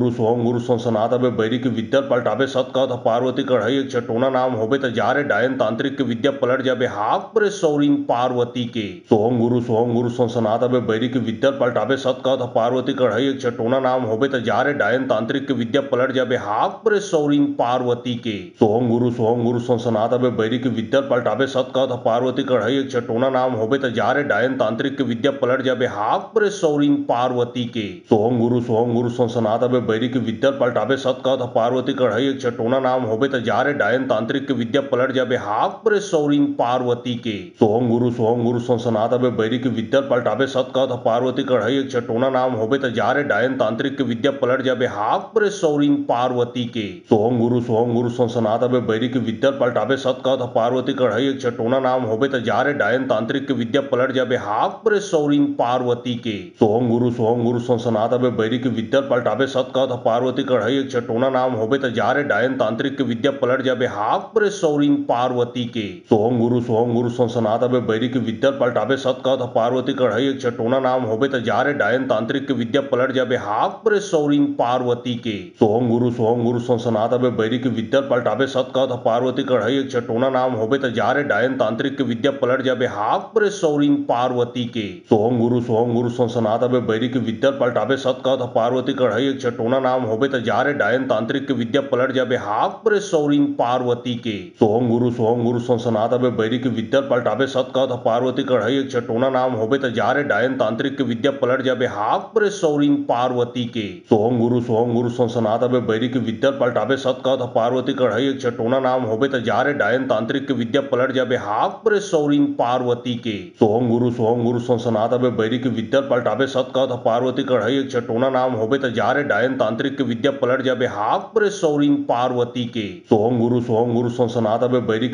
सोहम गुरु संसनात अबे बैरी के विद्या पलटाबे सत कहत पार्वती कढ़ाई एक चटोना नाम होबे त जारे डायन तांत्रिक के विद्या पलट जाबे हाक प्रे सौरीन पार्वती के सोहम गुरु संसनात अबे बैरी के विद्या पलटाबे सत कहत पार्वती कढ़ाई एक चटोना नाम होबे त जारे डायन तांत्रिक के विद्या पलट जाबे हाक प्रे सौरीन पार्वती के सोहम गुरु संसनात अबे बैरी के विद्या पलटाबे सत कहत पार्वती कढ़ाई एक चटोना नाम होबे त जारे डायन तांत्रिक के विद्या पलट जाबे हाक प्रे सौरीन पार्वती के सोहम गुरु संसनात अबे बैरी के विद्या पलटाबे सत कहत पार्वती कढ़ाई एक चटोना नाम होबे त जारे डायन तांत्रिक के विद्या पलट जाबे हाक प्रे सौरीन पार्वती के सोहम गुरु संसनात अबे बैरी के विद्या पलटाबे सत कहत पार्वती कढ़ाई एक चटोना नाम होबे त जारे डायन तांत्रिक के विद्या पलट जाबे हाक प्रे सौरीन पार्वती के सोहम गुरु संसनात अबे बैरी के विद्या पलटाबे सत कहत पार्वती कढ़ाई एक चटोना नाम होबे त जारे डायन तांत्रिक के विद्या पलट जाबे हाक प्रे सौरीन पार्वती के सोहम गुरु संसनात अबे बैरी के विद्या पलटाबे सत कहत पार्वती कढ़ाई एक चटोना नाम होबे त जारे डायन तांत्रिक के विद्या पलट जाबे हाक प्रे सौरीन पार्वती के सोहम गुरु संसनात अबे बैरी के विद्या पलटाबे सत कहत पार्वती कढ़ाई एक चटोना नाम होबे त जारे डायन तांत्रिक के विद्या पलट जाबे हाक प्रे सौरीन पार्वती के सोहम गुरु संसनात अबे बैरी के विद्या पलटाबे सत कहत पार्वती कढ़ाई एक चटोना नाम होबे त जारे डायन तांत्रिक के विद्या पलट जाबे हाक प्रे सौरीन पार्वती के सोहम गुरु संसनात अबे बैरी के विद्या पलटाबे सत कहत पार्वती कढ़ाई एक चटोना नाम होबे त जारे डायन तांत्रिक के विद्या पलट जाबे हाक प्रे सौरीन पार्वती के सोहम गुरु संसनात अबे बैरी के विद्या पलटाबे सत कहत पार्वती कढ़ाई एक चटोना नाम होबे त जारे डायन तांत्रिक के विद्या पलट जाबे हाक प्रे सौरीन पार्वती के सोहम गुरु संसनात अबे बैरी के विद्या पलटाबे सत कहत पार्वती कढ़ाई एक चटोना नाम होबे त जारे डायन तांत्रिक के विद्या पलट जाबे हाक प्रे सौरीन पार्वती के सोहम गुरु संसनात अबे बैरी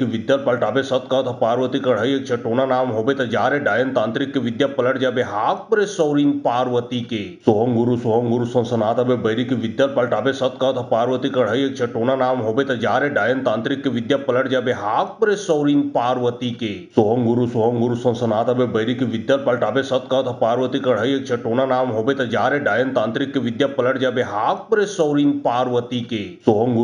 के विद्या पलटाबे सत कहत पार्वती कढ़ाई एक चटोना नाम होबे त जारे डायन तांत्रिक के विद्या पलट जाबे हाक प्रे सौरीन पार्वती के सोहम गुरु संसनात अबे बैरी के विद्या पलटाबे सत कहत पार्वती कढ़ाई एक चटोना नाम होबे त जारे डायन तांत्रिक के विद्या पलट जाबे हाक प्रे सौरीन पार्वती के सोहम गुरु संसनात अबे बैरी के विद्या पलटाबे सत कहत पार्वती कढ़ाई एक चटोना नाम होबे त जारे डायन तांत्रिक के विद्या पलट जाबे हाक प्रे सौरीन पार्वती के सोहम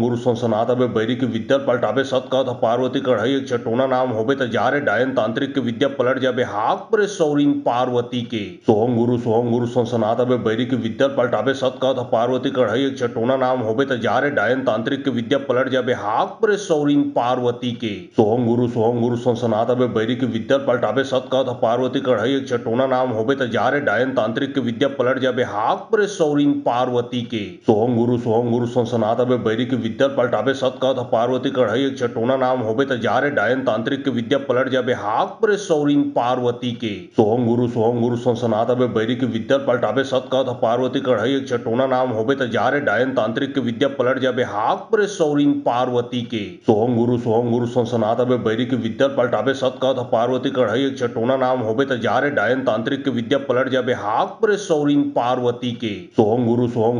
गुरु संसनात अबे बैरी के विद्या पलटाबे सत कहत पार्वती कढ़ाई एक चटोना नाम होबे त जारे डायन तांत्रिक के विद्या पलट जाबे हाक प्रे सौरीन पार्वती के सोहम गुरु संसनात अबे बैरी के विद्या पलटाबे सत कहत पार्वती कढ़ाई एक चटोना नाम होबे त जारे डायन तांत्रिक के विद्या पलट जाबे हाक प्रे सौरीन पार्वती के सोहम गुरु संसनात अबे बैरी के विद्या पलटाबे सत कहत पार्वती कढ़ाई एक चटोना नाम होबे त जारे डायन तांत्रिक के विद्या पलट जाबे हाक प्रे सौरीन पार्वती के सोहम गुरु संसनात अबे बैरी के विद्या पलटाबे सत कहत पार्वती कढ़ाई एक चटोना नाम होबे त जारे डायन तांत्रिक के विद्या पलट जाबे हाक परे सौरीन पार्वती के सोहम गुरु संसनात अबे बैरी की विद्या पलटाबे सत कहत पार्वती कढ़ाई एक चटोना नाम होबे त जारे डायन तांत्रिक के विद्या पलट जाबे हाक परे सौरीन पार्वती के सोहम गुरु संसनात अबे बैरी की विद्या पलटाबे सत कहत पार्वती कढ़ाई एक चटोना नाम होबे त जारे डायन तांत्रिक के विद्या पलट जाबे हाक परे सौरीन पार्वती के सोहम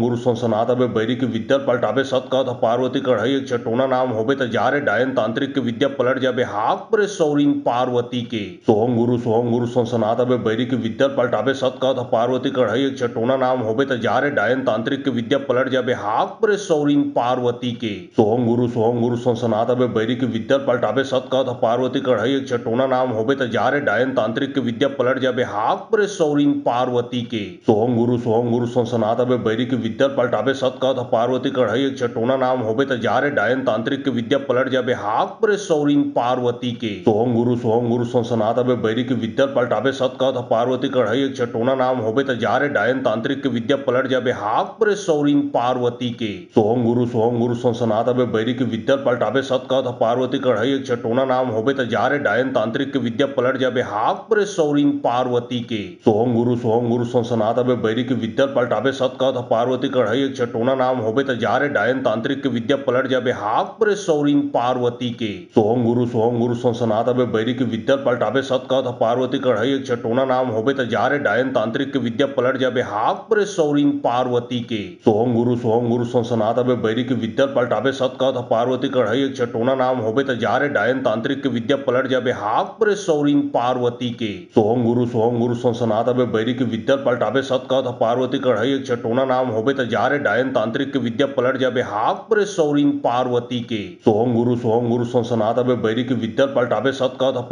गुरु संसनात अबे बैरी की विद्या पलटाबे सत कहत पार्वती कढ़ाई एक चटोना नाम होबे त जारे डायन तांत्रिक के विद्या पलट जाबे हाक परे सौरीन पार्वती के सोहम गुरु संसनात अबे बैरी की विद्या पलटाबे सत कहत पार्वती कढ़ाई एक चटोना नाम होबे त जारे डायन तांत्रिक के विद्या पलट जाबे हाक परे सौरीन पार्वती के सोहम गुरु संसनात अबे बैरी की विद्या पलटाबे सत कहत पार्वती कढ़ाई एक चटोना नाम होबे त जारे डायन तांत्रिक के विद्या पलट जाबे हाक परे सौरीन पार्वती के सोहम गुरु संसनात अबे बैरी की विद्या पलटाबे सत कहत पार्वती कढ़ाई एक चटोना नाम होबे त जारे डायन तांत्रिक के विद्या पलट जाबे हाक परे सौरीन पार्वती के सोहम गुरु संसनात अबे बैरी की विद्या पलटाबे सत कहत पार्वती कढ़ाई एक चटोना नाम होबे त जारे डायन तांत्रिक के विद्या पलट जाबे हाक परे सौरीन पार्वती के सोहम गुरु संसनात अबे बैरी की विद्या पलटाबे सत कहत पार्वती कढ़ाई एक चटोना नाम होबे त जारे डायन तांत्रिक के विद्या पलट जाबे हाक परे सौरीन पार्वती के सोहम गुरु संसनात अबे बैरी की विद्या पलटाबे सत कहत पार्वती कढ़ाई एक चटोना नाम होबे त जारे डायन तांत्रिक के विद्या पलट जाबे हाक परे सौरीन पार्वती के सोहम गुरु संसनात अबे बैरी की विद्या पलटाबे सत कहत पार्वती कढ़ाई एक चटोना नाम होबे त जारे डायन तांत्रिक के विद्या पलट जाबे हाक परे सौरीन पार्वती के सोहम गुरु संसनात अबे बैरी की विद्या पलटाबे सत कहत पार्वती कढ़ाई एक चटोना नाम होबे त जारे डायन तांत्रिक के विद्या पलट जाबे हाक परे सौरीन पार्वती के सोहम गुरु संसनात अबे बैरी की विद्या पलटाबे सत कहत पार्वती कढ़ाई एक चटोना नाम होबे त जारे डायन तांत्रिक के विद्या पलट जाबे हाक परे सौरीन पार्वती के सोहम गुरु संसनात अबे बैरी की विद्या पलटाबे सत कहत पार्वती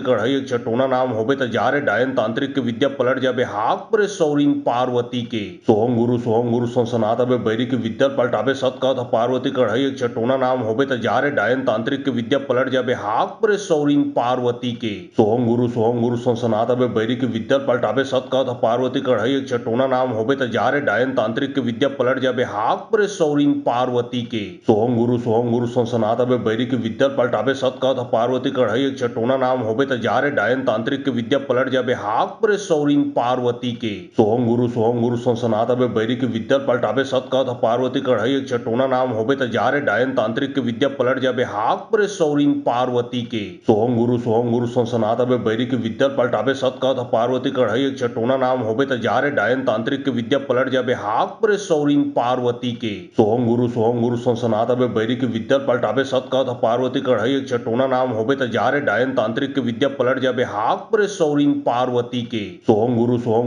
कढ़ाई एक चटोना नाम होबे त जारे डायन तांत्रिक के विद्या पलट जाबे हाक परे सौरीन पार्वती के सोहम गुरु संसनात अबे बैरी की विद्या पलटाबे सत कहत पार्वती कढ़ाई एक चटोना नाम होबे त जारे डायन तांत्रिक के विद्या पलट जाबे हाक परे सौरीन पार्वती के सोहम गुरु संसनात अबे बैरी की विद्या पलटाबे सत कहत पार्वती कढ़ाई एक चटोना नाम होबे त जारे डायन तांत्रिक के विद्या पलट जाबे हाक परे सौरीन पार्वती के सोहम गुरु संसनात अबे बैरी की विद्या पलटाबे सत कहत पार्वती कढ़ाई एक चटोना नाम होबे त जारे डायन तांत्रिक के विद्या पलट जाबे हाक परे सौरीन पार्वती के सोहम गुरु संसनात अबे बैरी की विद्या पलटाबे सत कहत पार्वती कढ़ाई एक चटोना नाम होबे त जारे डायन तांत्रिक के विद्या पलट जाबे हाक परे सौरीन पार्वती के सोहम गुरु संसनात अबे बैरी की विद्या पलटाबे सत कहत पार्वती कढ़ाई एक चटोना नाम होबे त जारे डायन तांत्रिक के विद्या पलट जाबे हाक परे सौरीन पार्वती के सोहम गुरु संसनात अबे बैरी की विद्या पलटाबे सत कहत पार्वती कढ़ाई एक चटोना नाम होबे त जारे डायन तांत्रिक के विद्या पलट जाबे हाक परे सौरीन पार्वती के सोहम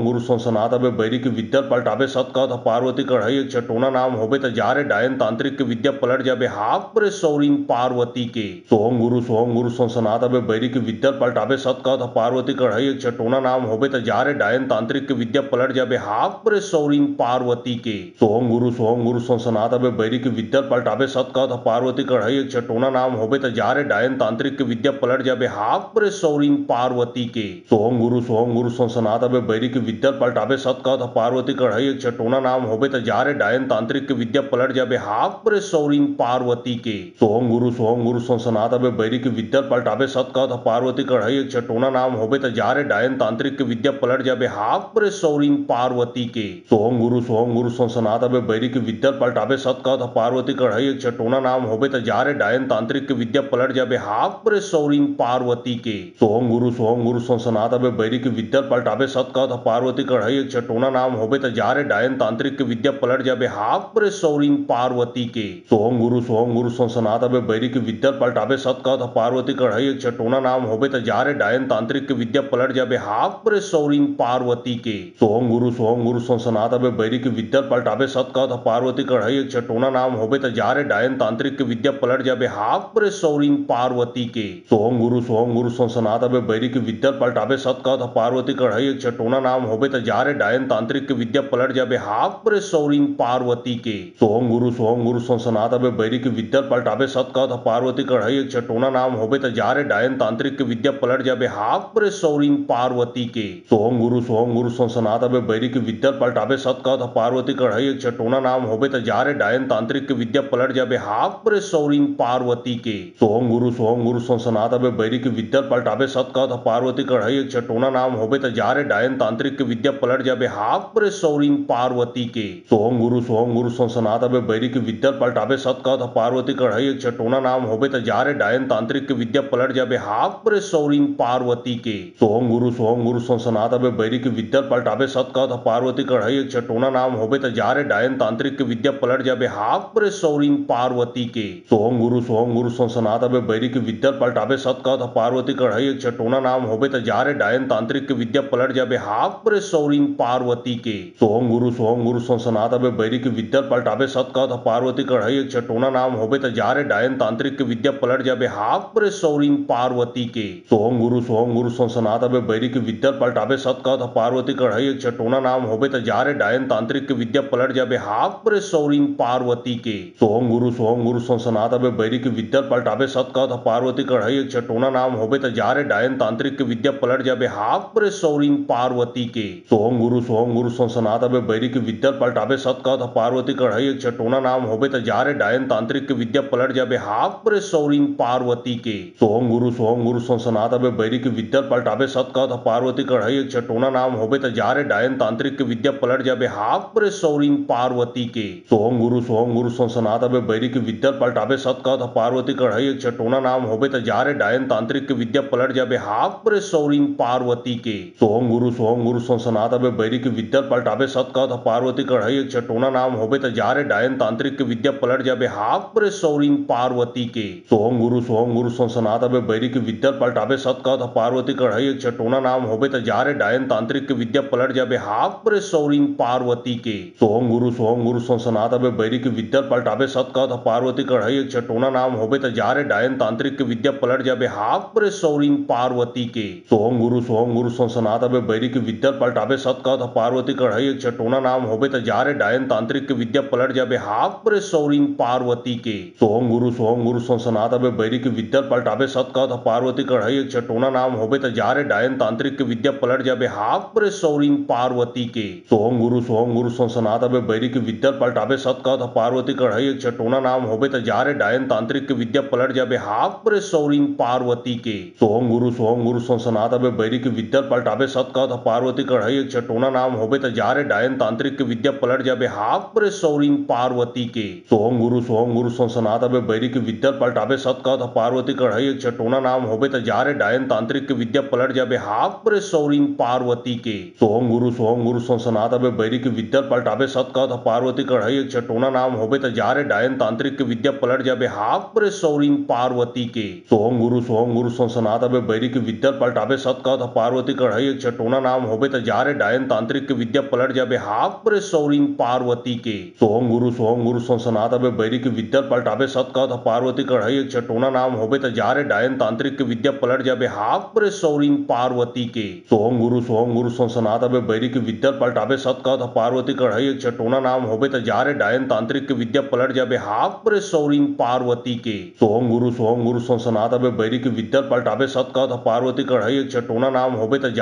गुरु संसनात अबे बैरी की विद्या पलटाबे सत कहत पार्वती कढ़ाई एक चटोना नाम होबे त जारे डायन तांत्रिक के विद्या पलट जाबे हाक परे सौरीन पार्वती के सोहम गुरु संसनात अबे बैरी की विद्या पलटाबे सत कहत पार्वती कढ़ाई एक चटोना नाम होबे त जारे डायन तांत्रिक के विद्या पलट जाबे हाक परे सौरीन पार्वती के सोहम गुरु संसनात अबे बैरी की विद्या पलटाबे सत कहत पार्वती कढ़ाई एक चटोना नाम होबे त जारे डायन तांत्रिक के विद्या पलट जाबे हाक परे सौरीन पार्वती के सोहम गुरु संसनात अबे बैरी की विद्या पलटाबे सत कहत पार्वती कढ़ाई एक चटोना नाम होबे त जारे डायन तांत्रिक के विद्या पलट जाबे हाक परे सौरीन पार्वती के सोहम गुरु संसनात अबे बैरी की विद्या पलटाबे सत कहत पार्वती कढ़ाई एक चटोना नाम होबे त जारे डायन तांत्रिक के विद्या पलट जाबे हाक परे सौरीन पार्वती के सोहम गुरु संसनात अबे बैरी की विद्या पलटाबे सत कहत पार्वती कढ़ाई एक चटोना नाम होबे त जारे डायन तांत्रिक के विद्या पलट जाबे हाक परे सौरीन पार्वती के सोहम गुरु संसनात अबे बैरी की विद्या पलटाबे सत कहत पार्वती कढ़ाई एक चटोना नाम होबे त जारे डायन तांत्रिक के विद्या पलट जाबे हाक परे सौरीन पार्वती के सोहम गुरु संसनात अबे बैरी की विद्या पलटाबे सत कहत पार्वती कढ़ाई एक चटोना नाम होबे त जारे डायन तांत्रिक के विद्या पलट जाबे हाक परे सौरीन पार्वती के सोहम गुरु संसनात अबे बैरी की विद्या पलटाबे सत कहत पार्वती कढ़ाई एक चटोना नाम होबे त जारे डायन तांत्रिक के विद्या पलट जाबे हाक परे सौरीन पार्वती के सोहम गुरु संसनात अबे बैरी की विद्या पलटाबे सत कहत पार्वती कढ़ाई एक चटोना नाम होबे त जारे डायन तांत्रिक के विद्या पलट जाबे हाक परे सौरीन पार्वती के सोहम गुरु संसनात अबे बैरी की विद्या पलटाबे सत कहत पार्वती कढ़ाई एक चटोना नाम होबे त जारे डायन तांत्रिक के विद्या पलट जाबे हाक परे सौरीन पार्वती के सोहम गुरु संसनात अबे बैरी की विद्या पलटाबे सत कहत पार्वती कढ़ाई एक चटोना नाम होबे त जारे डायन तांत्रिक के विद्या पलट जाबे हाक परे सौरीन पार्वती के सोहम गुरु संसनात अबे बैरी की विद्या पलटाबे सत कहत पार्वती कढ़ाई एक छटोना नाम होबे त जारे डायन तांत्रिक के विद्या पलट जाबे हाक परे सौरीन पार्वती के। सोहम गुरु संसनात अबे बैरी की विद्या पलटाबे सत कहत पार्वती कढ़ाई एक छटोना नाम होबे त जारे डायन तांत्रिक के विद्या पलट जाबे हाक परे सौरीन पार्वती के। सोहम गुरु संसनात अबे बैरी की विद्या पलटाबे सत कहत पार्वती कढ़ाई एक छटोना नाम होबे त जारे डायन तांत्रिक के विद्या पलट जाबे हाक परे सौरीन पार्वती के। सोहम गुरु संसनात अबे बैरी की विद्या पलटाबे सत कहत पार्वती कढ़ाई एक छटोना नाम होबे त जारे डायन तांत्रिक के विद्या पलट जाबे हाक परे सौरीन पार्वती के। सोहम गुरु संसनात अबे बैरी की विद्या पलटाबे सत कहत पार्वती कढ़ाई एक छटोना नाम होबे त जारे डायन तांत्रिक के विद्या पलट जाबे हाक परे सौरीन पार्वती के। सोहम गुरु संसनात अबे बैरी की विद्या पलटाबे सत कहत पार्वती कढ़ाई एक छटोना नाम होबे त जारे डायन तांत्रिक के विद्या पलट जाबे हाक परे सौरीन पार्वती के। सोहम गुरु संसनात अबे बैरी की विद्या पलटाबे सत कहत पार्वती कढ़ाई एक छटोना नाम होबे त जारे डायन तांत्रिक के विद्या पलट जाबे हाक परे सौरीन पार्वती के। सोहम गुरु संसनात अबे बैरी की विद्या पलटाबे सत कहत पार्वती कढ़ाई एक छटोना नाम होबे त जारे डायन तांत्रिक के विद्या पलट जाबे हाक परे सौरीन पार्वती के। सोहम गुरु संसनात अबे बैरी की विद्या पलटाबे सत कहत पार्वती कढ़ाई एक छटोना नाम होबे त जारे डायन तांत्रिक के विद्या पलट जाबे हाक परे सौरीन पार्वती के। सोहम गुरु संसनात अबे बैरी की विद्या पलटाबे सत कहत पार्वती कढ़ाई एक छटोना नाम होबे त जारे डायन तांत्रिक के विद्या पलट जाबे हाक परे सौरीन पार्वती के। सोहम गुरु संसनात अबे बैरी की विद्या पलटाबे सत कहत पार्वती कढ़ाई एक छटोना नाम होबे त जारे डायन तांत्रिक के विद्या पलट जाबे हाक परे सौरीन पार्वती के। सोहम गुरु संसनात अबे बैरी की विद्या पलटाबे सत कहत पार्वती कढ़ाई एक छटोना नाम होबे त जारे डायन तांत्रिक के विद्या पलट जाबे हाक परे सौरीन पार्वती के। सोहम गुरु संसनात अबे बैरी की विद्या पलटाबे सत कहत पार्वती कढ़ाई एक छटोना नाम होबे त जारे डायन तांत्रिक के विद्या पलट जाबे हाक परे सौरीन पार्वती के। सोहम गुरु संसनात अबे बैरी की विद्या पलटाबे सत कहत पार्वती कढ़ाई एक छटोना नाम होबे त जारे डायन तांत्रिक के विद्या पलट जाबे हाक परे सौरीन पार्वती के। सोहम गुरु संसनात अबे बैरी की विद्या पलटाबे सत कहत पार्वती कढ़ाई एक छटोना नाम होबे त जारे डायन तांत्रिक के विद्या पलट जाबे हाक परे सौरीन पार्वती के। सोहम गुरु संसनात अबे बैरी की विद्या पलटाबे सत कहत पार्वती कढ़ाई एक छटोना नाम होबे त जारे डायन तांत्रिक के विद्या पलट जाबे हाक परे सौरीन पार्वती के। सोहम गुरु संसनात अबे बैरी की विद्या पलटाबे सत कहत पार्वती कढ़ाई एक छटोना नाम होबे त जारे डायन तांत्रिक के विद्या पलट जाबे हाक परे सौरीन पार्वती के। सोहम गुरु संसनात अबे बैरी की विद्या पलटाबे सत कहत पार्वती कढ़ाई एक छटोना नाम होबे त जारे डायन तांत्रिक के विद्या पलट जाबे हाक परे सौरीन पार्वती के। सोहम गुरु संसनात अबे बैरी की विद्या पलटाबे सत कहत पार्वती कढ़ाई एक छटोना नाम होबे त जारे डायन तांत्रिक के विद्या पलट जाबे हाक परे सौरीन पार्वती के। सोहम गुरु संसनात अबे बैरी की विद्या पलटाबे सत कहत पार्वती कढ़ाई एक छटोना नाम होबे त जारे डायन तांत्रिक के विद्या पलट जाबे हाक परे सौरीन पार्वती के। सोहम गुरु संसनात अबे बैरी की विद्या पलटाबे सत कहत पार्वती कढ़ाई एक छटोना नाम होबे त जारे डायन तांत्रिक के विद्या पलट जाबे हाक परे सौरीन पार्वती के। सोहम गुरु संसनात अबे बैरी की विद्या पलटाबे सत कहत पार्वती कढ़ाई एक छटोना नाम होबे त जारे डायन तांत्रिक के विद्या पलट जाबे हाक परे सौरीन पार्वती के। सोहम गुरु संसनात अबे बैरी की विद्या पलटाबे सत कहत पार्वती कढ़ाई एक छटोना नाम होबे त जारे डायन तांत्रिक के विद्या पलट जाबे हाक परे सौरीन पार्वती के। सोहम गुरु संसनात अबे बैरी की विद्या पलटाबे सत कहत पार्वती कढ़ाई एक छटोना नाम होबे त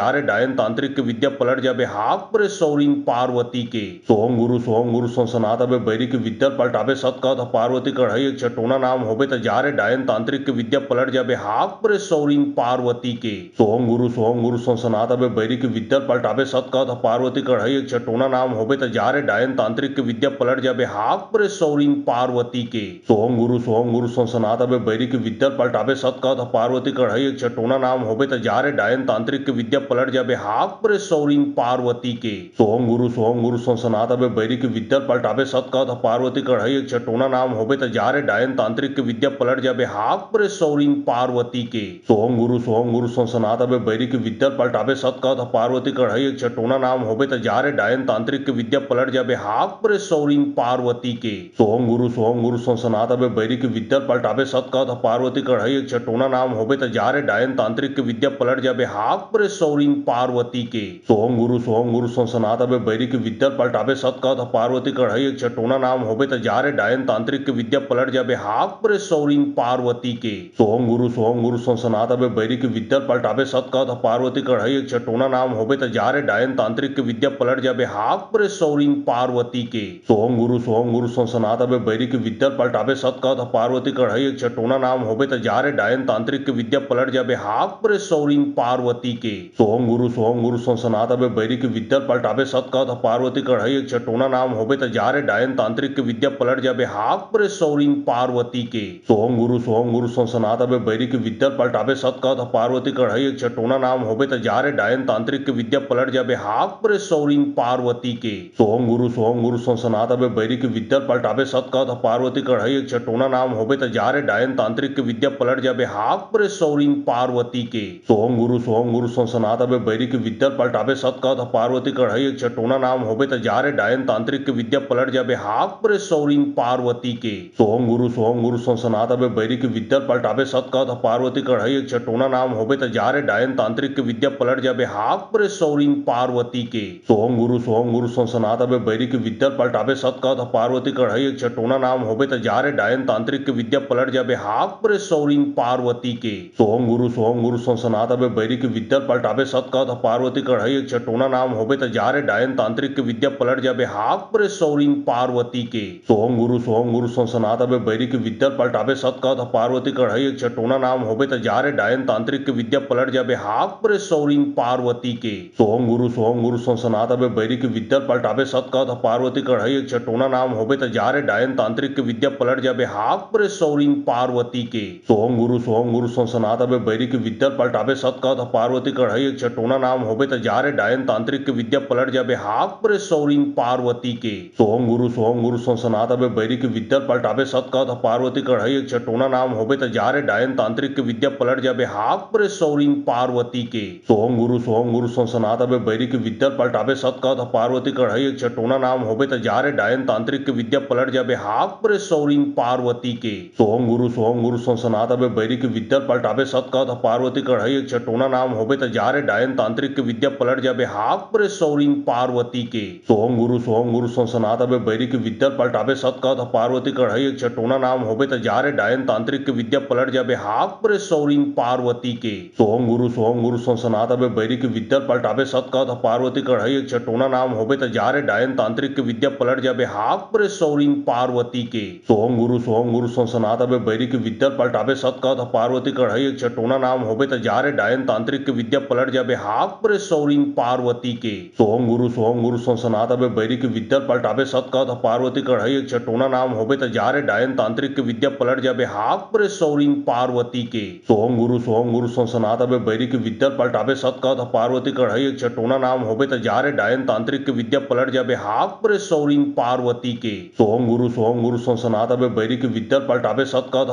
जारे डायन तांत्रिक के विद्या पलट जाबे हाक परे सौरीन पार्वती के। सोहम गुरु संसनात अबे बैरी की विद्या पलटाबे सत कहत पार्वती कढ़ाई एक छटोना नाम होबे त जारे डायन तांत्रिक के विद्या पलट जाबे हाक परे सौरीन पार्वती के। सोहम गुरु संसनात अबे बैरी की विद्या पलटाबे सत कहत पार्वती कढ़ाई एक छटोना नाम होबे त जारे डायन तांत्रिक के विद्या पलट जाबे हाक परे सौरीन पार्वती के। सोहम गुरु संसनात अबे बैरी की विद्या पलटाबे सत कहत पार्वती कढ़ाई एक छटोना नाम होबे त जारे डायन तांत्रिक के विद्या पलट जाबे हाक परे सौरीन पार्वती के। सोहम गुरु संसनात अबे बैरी की विद्या पलटाबे सत कहत पार्वती कढ़ाई एक छटोना नाम होबे त जारे डायन तांत्रिक के विद्या पलट जाबे हाक परे सौरीन पार्वती के। सोहम गुरु संसनात अबे बैरी की विद्या पलटाबे सत कहत पार्वती कढ़ाई एक छटोना नाम होबे त जारे डायन तांत्रिक के विद्या पलट जाबे हाक परे सौरीन पार्वती के। सोहम गुरु संसनात अबे बैरी की विद्या पलटाबे सत कहत पार्वती कढ़ाई एक छटोना नाम होबे त जारे डायन तांत्रिक के विद्या पलट जाबे हाक परे सौरीन पार्वती के। सोहम गुरु संसनात अबे बैरी की विद्या पलटाबे सत कहत पार्वती कढ़ाई एक छटोना नाम होबे त जारे डायन तांत्रिक के विद्या पलट जाबे हाक परे सौरीन पार्वती के। सोहम गुरु संसनात अबे बैरी की विद्या पलटाबे सत कहत पार्वती कढ़ाई एक चटोना नाम होबे त जारे डायन तांत्रिक के विद्या पलट जाबे हाक परे सौरीन पार्वती के सोहम गुरु संसनाता बे बैरी की विद्या पलटाबे सत कहत पार्वती कढ़ाई एक चटोना नाम होबे त जारे डायन तांत्रिक के विद्या पलट जाबे हाक परे सौरीन पार्वती के सोहम गुरु संसनाता बे बैरी की विद्या पलटाबे सत कहत पार्वती कढ़ाई एक चटोना नाम होबे त जारे डायन तांत्रिक के विद्या पलट जाबे हाक परे सौरीन पार्वती के सोहम गुरु संसनाता बे बैरी की विद्या पलटाबे सत कहत पार्वती कढ़ाई एक चटोना नाम होबे त जारे डायन तांत्रिक के विद्या पलट जाबे हाक परे सौरीन पार्वती के सोहम गुरु संसनाता बे बैरी की विद्या पलटाबे सत कहत पार्वती कढ़ाई एक चटोना नाम होबे त जारे डायन तांत्रिक के विद्या पलट जाबे हाक परे सौरीन पार्वती के सोहम गुरु संसनाता बे बैरी की विद्या पलटाबे सत कहत पार्वती कढ़ाई एक चटोना नाम होबे त जारे डायन तांत्रिक के विद्या पलट जाबे हाक परे सौरीन पार्वती के सोहम गुरु संसनाता बे बैरी की विद्या पलटाबे सत कहत पार्वती कढ़ाई एक चटोना नाम होबे त जारे डायन तांत्रिक के विद्या पलट जाबे हाक परे सौरीन पार्वती के सोहम गुरु संसनाता बे बैरी की विद्या पलटाबे सत कहत पार्वती कढ़ाई एक चटोना नाम होबे त जारे डायन तांत्रिक के विद्या पलट जाबे हाक परे सौरीन पार्वती के सोहम गुरु संसनाता बे बैरी की विद्या पलटाबे सत कहत पार्वती कढ़ाई एक चटोना नाम होबे त जारे डायन तांत्रिक के विद्या पलट जाबे हाक परे सौरीन पार्वती के सोहम गुरु संसनाता बे बैरी की विद्या पलटाबे सत कहत पार्वती कढ़ाई एक चटोना नाम होबे त जारे डायन तांत्रिक के विद्या पलट जाबे हाक परे सौरीन पार्वती के सोहम गुरु संसनाता बे बैरी की विद्या पलटाबे सत कहत पार्वती कढ़ाई एक चटोना नाम होबे त जारे डायन तांत्रिक के विद्या पलट जाबे हाक परे सौरीन पार्वती के सोहम गुरु संसनाता बे बैरी की विद्या पलटाबे सत कहत पार्वती कढ़ाई एक चटोना नाम होबे त जारे डायन तांत्रिक के विद्या पलट जाबे हाक परे सौरीन पार्वती के सोहम गुरु संसनाता बे बैरी की विद्या पलटाबे सत कहत पार्वती कढ़ाई एक चटोना नाम होबे त जारे डायन तांत्रिक के विद्या पलट जाबे हाक परे सौरीन पार्वती के सोहम गुरु संसनाता बे बैरी की विद्या पलटाबे सत कहत पार्वती कढ़ाई एक चटोना नाम होबे त जारे डायन तांत्रिक के विद्या पलट जाबे हाक परे सौरीन पार्वती के सोहम गुरु संसनाता बे बैरी की विद्या पलटाबे सत कहत पार्वती कढ़ाई एक चटोना नाम होबे त जारे डायन तांत्रिक के विद्या पलट जाबे हाक परे सौरीन पार्वती के सोहम गुरु संसनाता बे बैरी की विद्या पलटाबे सत कहत पार्वती कढ़ाई एक चटोना नाम होबे त जारे डायन तांत्रिक के विद्या पलट जाबे हाक परे सौरीन पार्वती के सोहम गुरु संसनाता बे बैरी की विद्या पलटाबे सत कहत पार्वती कढ़ाई एक चटोना नाम होबे त जारे डायन तांत्रिक के विद्या पलट जाबे हाक परे सौरीन पार्वती के सोहम गुरु संसनाता बे बैरी की विद्या पलटाबे सत कहत पार्वती कढ़ाई एक चटोना नाम होबे त जारे डायन तांत्रिक के विद्या पलट जाबे हाक परे सौरीन पार्वती के सोहम गुरु संसनाता बे बैरी की विद्या पलटाबे सत कहत पार्वती कढ़ाई एक चटोना नाम होबे त जारे डायन तांत्रिक के विद्या पलट जाबे हाक परे सौरीन पार्वती के सोहम गुरु संसनाता बे बैरी की विद्या पलटाबे सत कहत पार्वती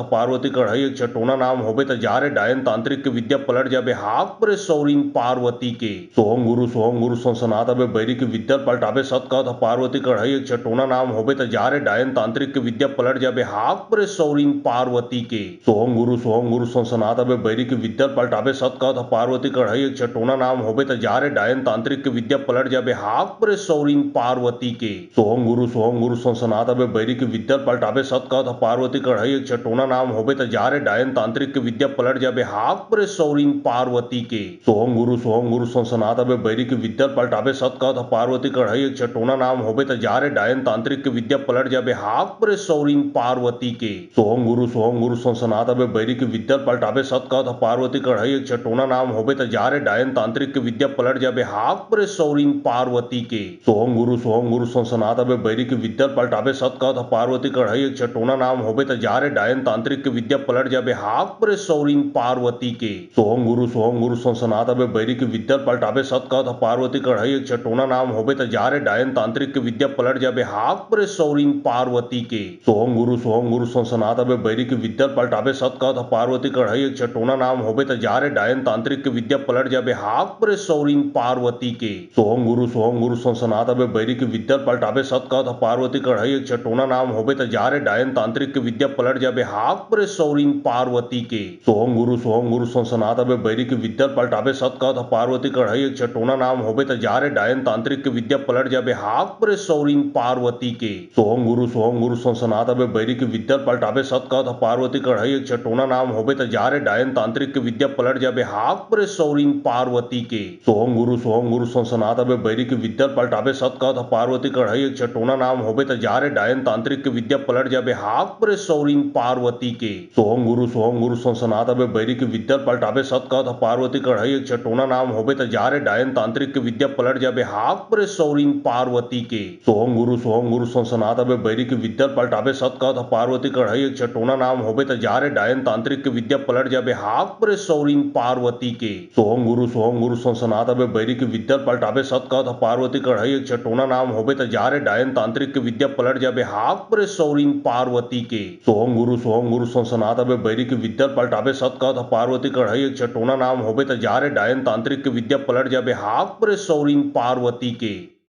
कढ़ाई एक चटोना नाम होबे त जारे डायन तांत्रिक के विद्या पलट जाबे हाक परे सौरीन पार्वती के सोहम गुरु संसनाता बे बैरी की विद्या पलटाबे सत कहत पार्वती कढ़ाई एक चटोना नाम होबे त जारे डायन तांत्रिक के विद्या पलट जाबे हाक परे सौरीन पार्वती के सोहम गुरु संसनाता बे बैरी की विद्या पलटाबे सत कहत पार्वती कढ़ाई एक चटोना नाम होबे त जारे डायन तांत्रिक के विद्या पलट जाबे हाक परे सौरीन पार्वती के सोहम गुरु संसनाता बे बैरी की विद्या पलटाबे सत कहत पार्वती कढ़ाई एक चटोना नाम होबे त जारे डायन तांत्रिक के विद्या पलट जाबे हाक परे सौरीन पार्वती के सोहम गुरु संसनाता बे बैरी की विद्या पलटाबे सत कहत पार्वती कढ़ाई एक चटोना नाम होबे त जारे डायन तांत्रिक के विद्या पलट जाबे हाक परे सौरीन पार्वती के सोहम गुरु संसनाता बे बैरी की विद्या पलटाबे सत कहत पार्वती कढ़ाई एक चटोना नाम होबे त जारे डायन तांत्रिक के विद्या पलट जाबे हाक परे सौरीन पार्वती के सोहम गुरु संसनाता बे बैरी की विद्या पलटाबे सत कहत पार्वती कढ़ाई एक चटोना नाम होबे त जारे डायन तांत्रिक के विद्या पलट जाबे हाक परे सौरीन पार्वती के सोहम गुरु संसनाता बे बैरी की विद्या पलटाबे सत कहत पार्वती कढ़ाई एक चटोना नाम होबे त जारे डायन तांत्रिक के विद्या पलट जाबे हाक परे सौरीन पार्वती के सोहम गुरु संसनाता बे बैरी की विद्या पलटाबे सत कहत पार्वती कढ़ाई एक चटोना नाम होबे त जारे डायन तांत्रिक के विद्या पलट जाबे हाक परे सौरीन पार्वती के सोहम गुरु संसनाता बे बैरी की विद्या पलटाबे सत कहत पार्वती कढ़ाई एक चटोना नाम होबे त जारे डायन तांत्रिक के विद्या पलट जाबे हाक परे सौरीन पार्वती के सोहम गुरु संसनाता बे बैरी की विद्या पलटाबे सत कहत पार्वती कढ़ाई एक चटोना नाम होबे त जारे डायन तांत्रिक के विद्या पलट जाबे हाक परे सौरीन पार्वती के सोहम गुरु संसनाता बे बैरी की विद्या पलटाबे सत कहत पार्वती कढ़ाई एक चटोना नाम होबे त जारे डायन तांत्रिक के विद्या पलट जाबे हाक परे सौरीन पार्वती के सोहम गुरु संसनाता बे बैरी की विद्या पलटाबे सत कहत पार्वती कढ़ाई एक चटोना नाम होबे त जारे डायन तांत्रिक के विद्या पलट जाबे हाक परे सौरीन पार्वती पार्वती के। सोहम गुरु सनसनात अबे बैरी की विद्या पलटावे सत कहत पार्वती कढ़ाई एक छटोना नाम होबे त जा रे डायन तांत्रिक के विद्या पलट जाबे हाक परे सौरीन पार्वती के। सोहम गुरु सनसनात अबे बैरी की विद्या पलटावे सत कहत पार्वती कढ़ाई एक छटोना नाम होबे त जा रे डायन तांत्रिक के विद्या पलट जाबे हाक परे सौरीन पार्वती के। सोहम गुरु सनसनात अबे बैरी की विद्या पलटावे सत कहत पार्वती कढ़ाई एक छटोना नाम होबे त जा रे डायन तांत्रिक के विद्या पलट जाबे हाक परे सौरीन पार्वती के। सोहम गुरु सनसनात अबे बैरी की विद्या पलटावे सत कहत पार्वती कढ़ाई एक छटोना नाम होबे त जा रे डायन तांत्रिक के विद्या पलट जाबे हाक परे सौरीन पार्वती के।